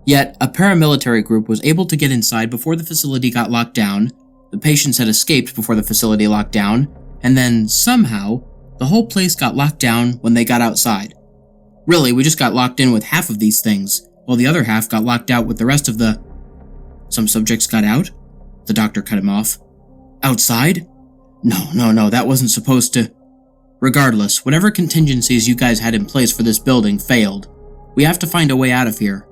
Yet, a paramilitary group was able to get inside before the facility got locked down, the patients had escaped before the facility locked down, and then, somehow, the whole place got locked down when they got outside. Really, we just got locked in with half of these things, while the other half got locked out with the rest of the... Some subjects got out? The doctor cut him off. Outside? No, that wasn't supposed to... Regardless, whatever contingencies you guys had in place for this building failed. We have to find a way out of here.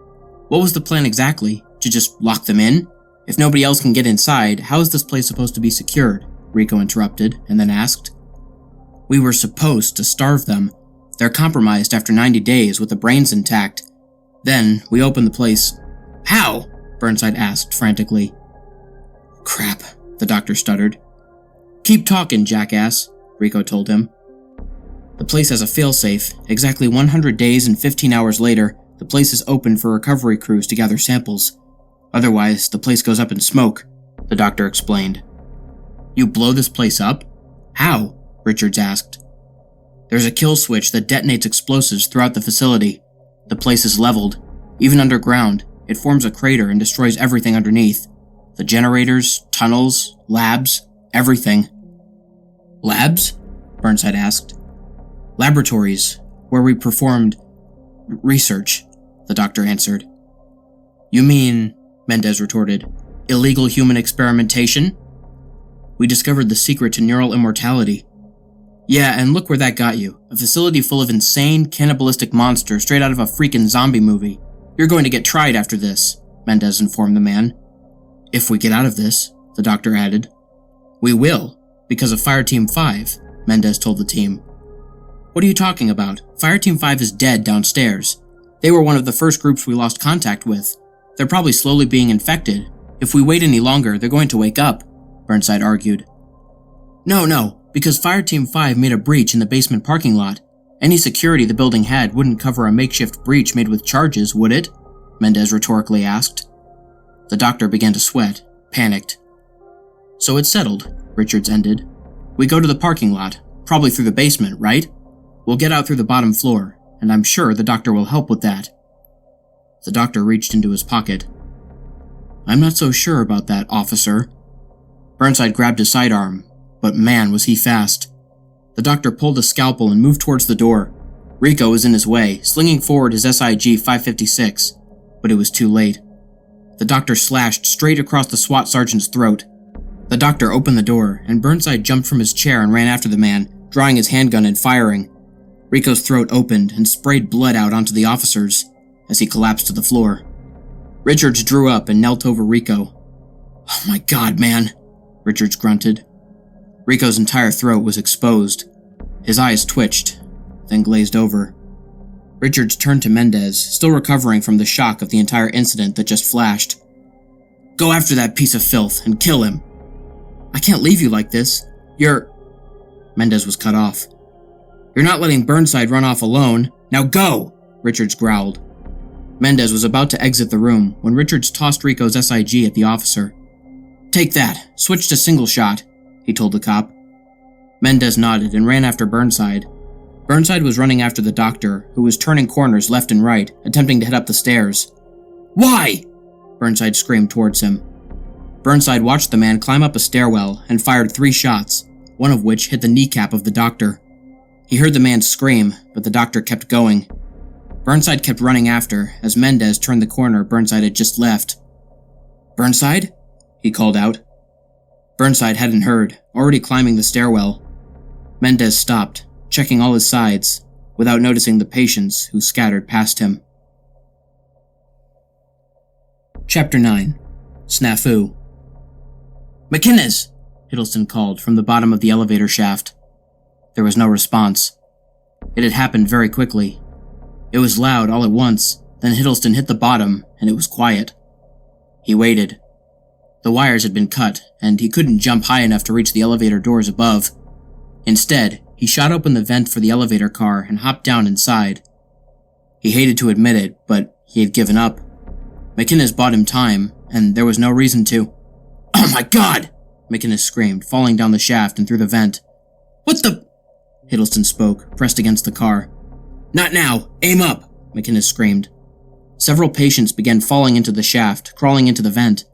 What was the plan exactly? To just lock them in? If nobody else can get inside, how is this place supposed to be secured? Rico interrupted, and then asked. We were supposed to starve them. They're compromised after 90 days with the brains intact. Then, we open the place. How? Burnside asked frantically. Crap, the doctor stuttered. Keep talking, jackass, Rico told him. The place has a failsafe. Exactly 100 days and 15 hours later, the place is open for recovery crews to gather samples. Otherwise, the place goes up in smoke, the doctor explained. You blow this place up? How? Richards asked. There's a kill switch that detonates explosives throughout the facility. The place is leveled. Even underground, it forms a crater and destroys everything underneath. The generators, tunnels, labs, everything. Labs? Burnside asked. Laboratories, where we performed research, the doctor answered. You mean, Mendez retorted, illegal human experimentation? We discovered the secret to neural immortality. Yeah, and look where that got you. A facility full of insane, cannibalistic monsters straight out of a freaking zombie movie. You're going to get tried after this, Mendez informed the man. If we get out of this, the doctor added. We will, because of Fireteam 5, Mendez told the team. What are you talking about? Fireteam 5 is dead downstairs. They were one of the first groups we lost contact with. They're probably slowly being infected. If we wait any longer, they're going to wake up, Burnside argued. No, because Fireteam 5 made a breach in the basement parking lot. Any security the building had wouldn't cover a makeshift breach made with charges, would it? Mendez rhetorically asked. The doctor began to sweat, panicked. So it's settled, Richards ended. We go to the parking lot, probably through the basement, right? We'll get out through the bottom floor, and I'm sure the doctor will help with that. The doctor reached into his pocket. I'm not so sure about that, officer. Burnside grabbed his sidearm, but man was he fast. The doctor pulled a scalpel and moved towards the door. Rico was in his way, slinging forward his SIG 556, but it was too late. The doctor slashed straight across the SWAT sergeant's throat. The doctor opened the door, and Burnside jumped from his chair and ran after the man, drawing his handgun and firing. Rico's throat opened and sprayed blood out onto the officers as he collapsed to the floor. Richards drew up and knelt over Rico. Oh my God, man, Richards grunted. Rico's entire throat was exposed. His eyes twitched, then glazed over. Richards turned to Mendez, still recovering from the shock of the entire incident that just flashed. Go after that piece of filth and kill him. I can't leave you like this. Mendez was cut off. You're not letting Burnside run off alone. Now go, Richards growled. Mendez was about to exit the room when Richards tossed Rico's SIG at the officer. Take that. Switch to single shot, he told the cop. Mendez nodded and ran after Burnside. Burnside was running after the doctor, who was turning corners left and right, attempting to head up the stairs. Why? Burnside screamed towards him. Burnside watched the man climb up a stairwell and fired 3 shots, one of which hit the kneecap of the doctor. He heard the man scream, but the doctor kept going. Burnside kept running after, as Mendez turned the corner Burnside had just left. Burnside? He called out. Burnside hadn't heard, already climbing the stairwell. Mendez stopped, checking all his sides, without noticing the patients who scattered past him. Chapter 9. Snafu. McInnes! Hiddleston called from the bottom of the elevator shaft. There was no response. It had happened very quickly. It was loud all at once, then Hiddleston hit the bottom, and it was quiet. He waited. The wires had been cut, and he couldn't jump high enough to reach the elevator doors above. Instead, he shot open the vent for the elevator car and hopped down inside. He hated to admit it, but he had given up. McInnes bought him time, and there was no reason to. "Oh my God!" McInnes screamed, falling down the shaft and through the vent. "What the—" Hiddleston spoke, pressed against the car. "Not now! Aim up!" McInnes screamed. Several patients began falling into the shaft, crawling into the vent.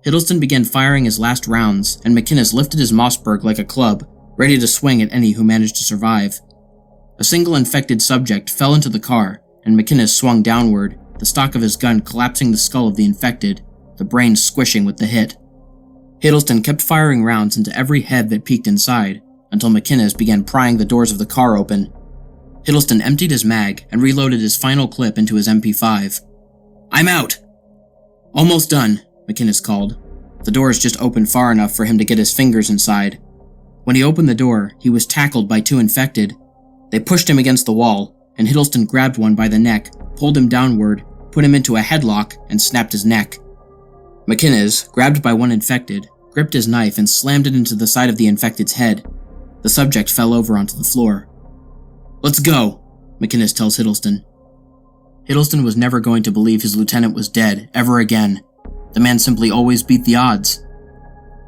Hiddleston began firing his last rounds, and McInnes lifted his Mossberg like a club, ready to swing at any who managed to survive. A single infected subject fell into the car, and McInnes swung downward, the stock of his gun collapsing the skull of the infected, the brain squishing with the hit. Hiddleston kept firing rounds into every head that peeked inside, until McInnes began prying the doors of the car open. Hiddleston emptied his mag and reloaded his final clip into his MP5. "I'm out!" "Almost done," McInnes called. The doors just opened far enough for him to get his fingers inside. When he opened the door, he was tackled by two infected. They pushed him against the wall, and Hiddleston grabbed one by the neck, pulled him downward, put him into a headlock, and snapped his neck. McInnes, grabbed by one infected, gripped his knife and slammed it into the side of the infected's head. The subject fell over onto the floor. "Let's go," McInnes tells Hiddleston. Hiddleston was never going to believe his lieutenant was dead, ever again. The man simply always beat the odds.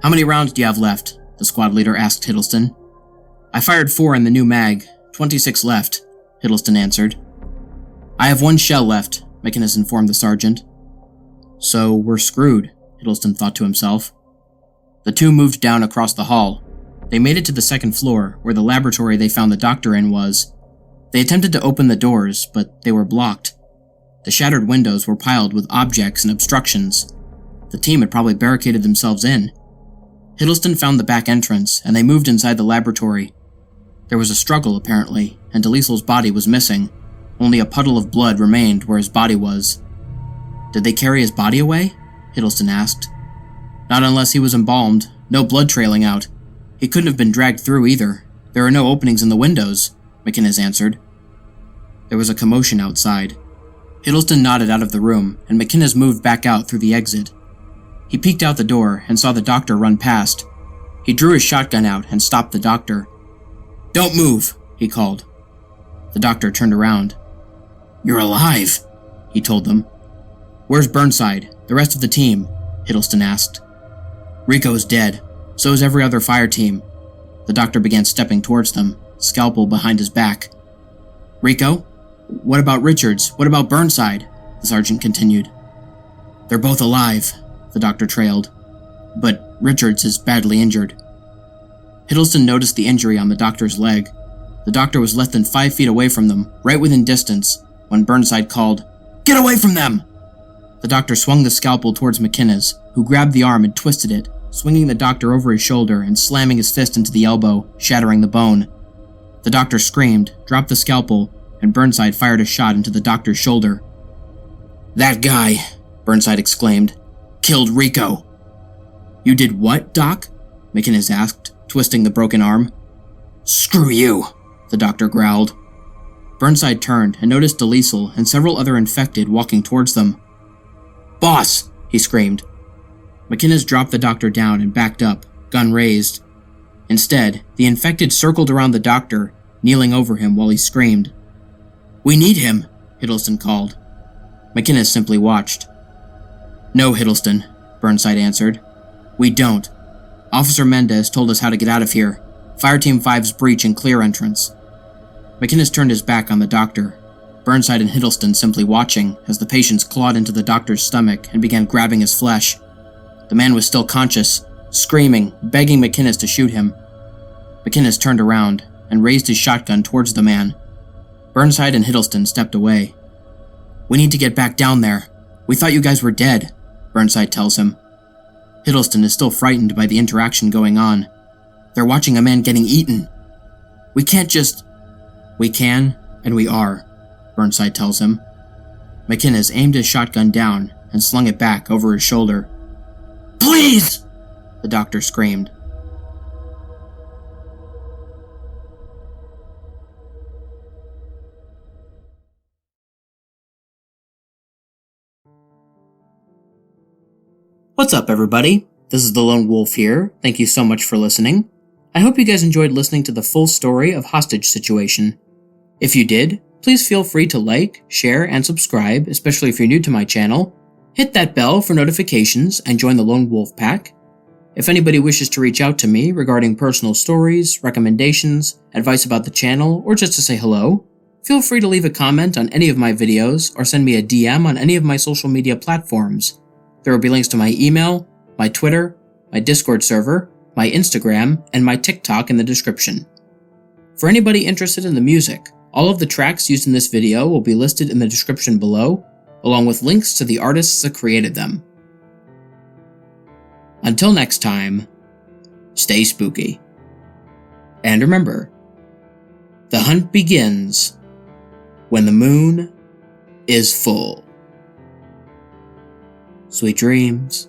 "How many rounds do you have left?" the squad leader asked Hiddleston. "I fired 4 in the new mag, 26 left," Hiddleston answered. "I have 1 shell left," McInnes informed the sergeant. So we're screwed, Hiddleston thought to himself. The two moved down across the hall. They made it to the second floor, where the laboratory they found the doctor in was. They attempted to open the doors, but they were blocked. The shattered windows were piled with objects and obstructions. The team had probably barricaded themselves in. Hiddleston found the back entrance, and they moved inside the laboratory. There was a struggle, apparently, and DeLiessel's body was missing. Only a puddle of blood remained where his body was. Did they carry his body away? Hiddleston asked. Not unless he was embalmed. No blood trailing out. He couldn't have been dragged through either. There are no openings in the windows, McInnes answered. There was a commotion outside. Hiddleston nodded out of the room, and McInnes moved back out through the exit. He peeked out the door and saw the doctor run past. He drew his shotgun out and stopped the doctor. "Don't move," he called. The doctor turned around. "You're alive," he told them. "Where's Burnside, the rest of the team?" Hiddleston asked. "Rico's dead. So is every other fire team." The doctor began stepping towards them, scalpel behind his back. "Rico? What about Richards? What about Burnside?" the sergeant continued. "They're both alive," the doctor trailed. "But Richards is badly injured." Hiddleston noticed the injury on the doctor's leg. The doctor was less than 5 feet away from them, right within distance, when Burnside called, "Get away from them!" The doctor swung the scalpel towards McInnes, who grabbed the arm and twisted it, swinging the doctor over his shoulder and slamming his fist into the elbow, shattering the bone. The doctor screamed, dropped the scalpel, and Burnside fired a shot into the doctor's shoulder. "That guy," Burnside exclaimed, "killed Rico." "You did what, Doc?" McInnes asked, twisting the broken arm. "Screw you," the doctor growled. Burnside turned and noticed DeLiessel and several other infected walking towards them. "Boss!" he screamed. McInnes dropped the doctor down and backed up, gun raised. Instead, the infected circled around the doctor, kneeling over him while he screamed. "We need him," Hiddleston called. McInnes simply watched. "No, Hiddleston," Burnside answered. "We don't. Officer Mendez told us how to get out of here. Fire Team 5's breach and clear entrance." McInnes turned his back on the doctor. Burnside and Hiddleston simply watching as the patients clawed into the doctor's stomach and began grabbing his flesh. The man was still conscious, screaming, begging McInnes to shoot him. McInnes turned around and raised his shotgun towards the man. Burnside and Hiddleston stepped away. "We need to get back down there. We thought you guys were dead," Burnside tells him. Hiddleston is still frightened by the interaction going on. They're watching a man getting eaten. "We can't just—" "We can, and we are," Burnside tells him. McInnes aimed his shotgun down and slung it back over his shoulder. "Please!" the doctor screamed. What's up, everybody? This is the Lone Wolf here. Thank you so much for listening. I hope you guys enjoyed listening to the full story of Hostage Situation. If you did, please feel free to like, share, and subscribe, especially if you're new to my channel. Hit that bell for notifications and join the Lone Wolf Pack. If anybody wishes to reach out to me regarding personal stories, recommendations, advice about the channel, or just to say hello, feel free to leave a comment on any of my videos or send me a DM on any of my social media platforms. There will be links to my email, my Twitter, my Discord server, my Instagram, and my TikTok in the description. For anybody interested in the music, all of the tracks used in this video will be listed in the description below, along with links to the artists that created them. Until next time, stay spooky. And remember, the hunt begins when the moon is full. Sweet dreams.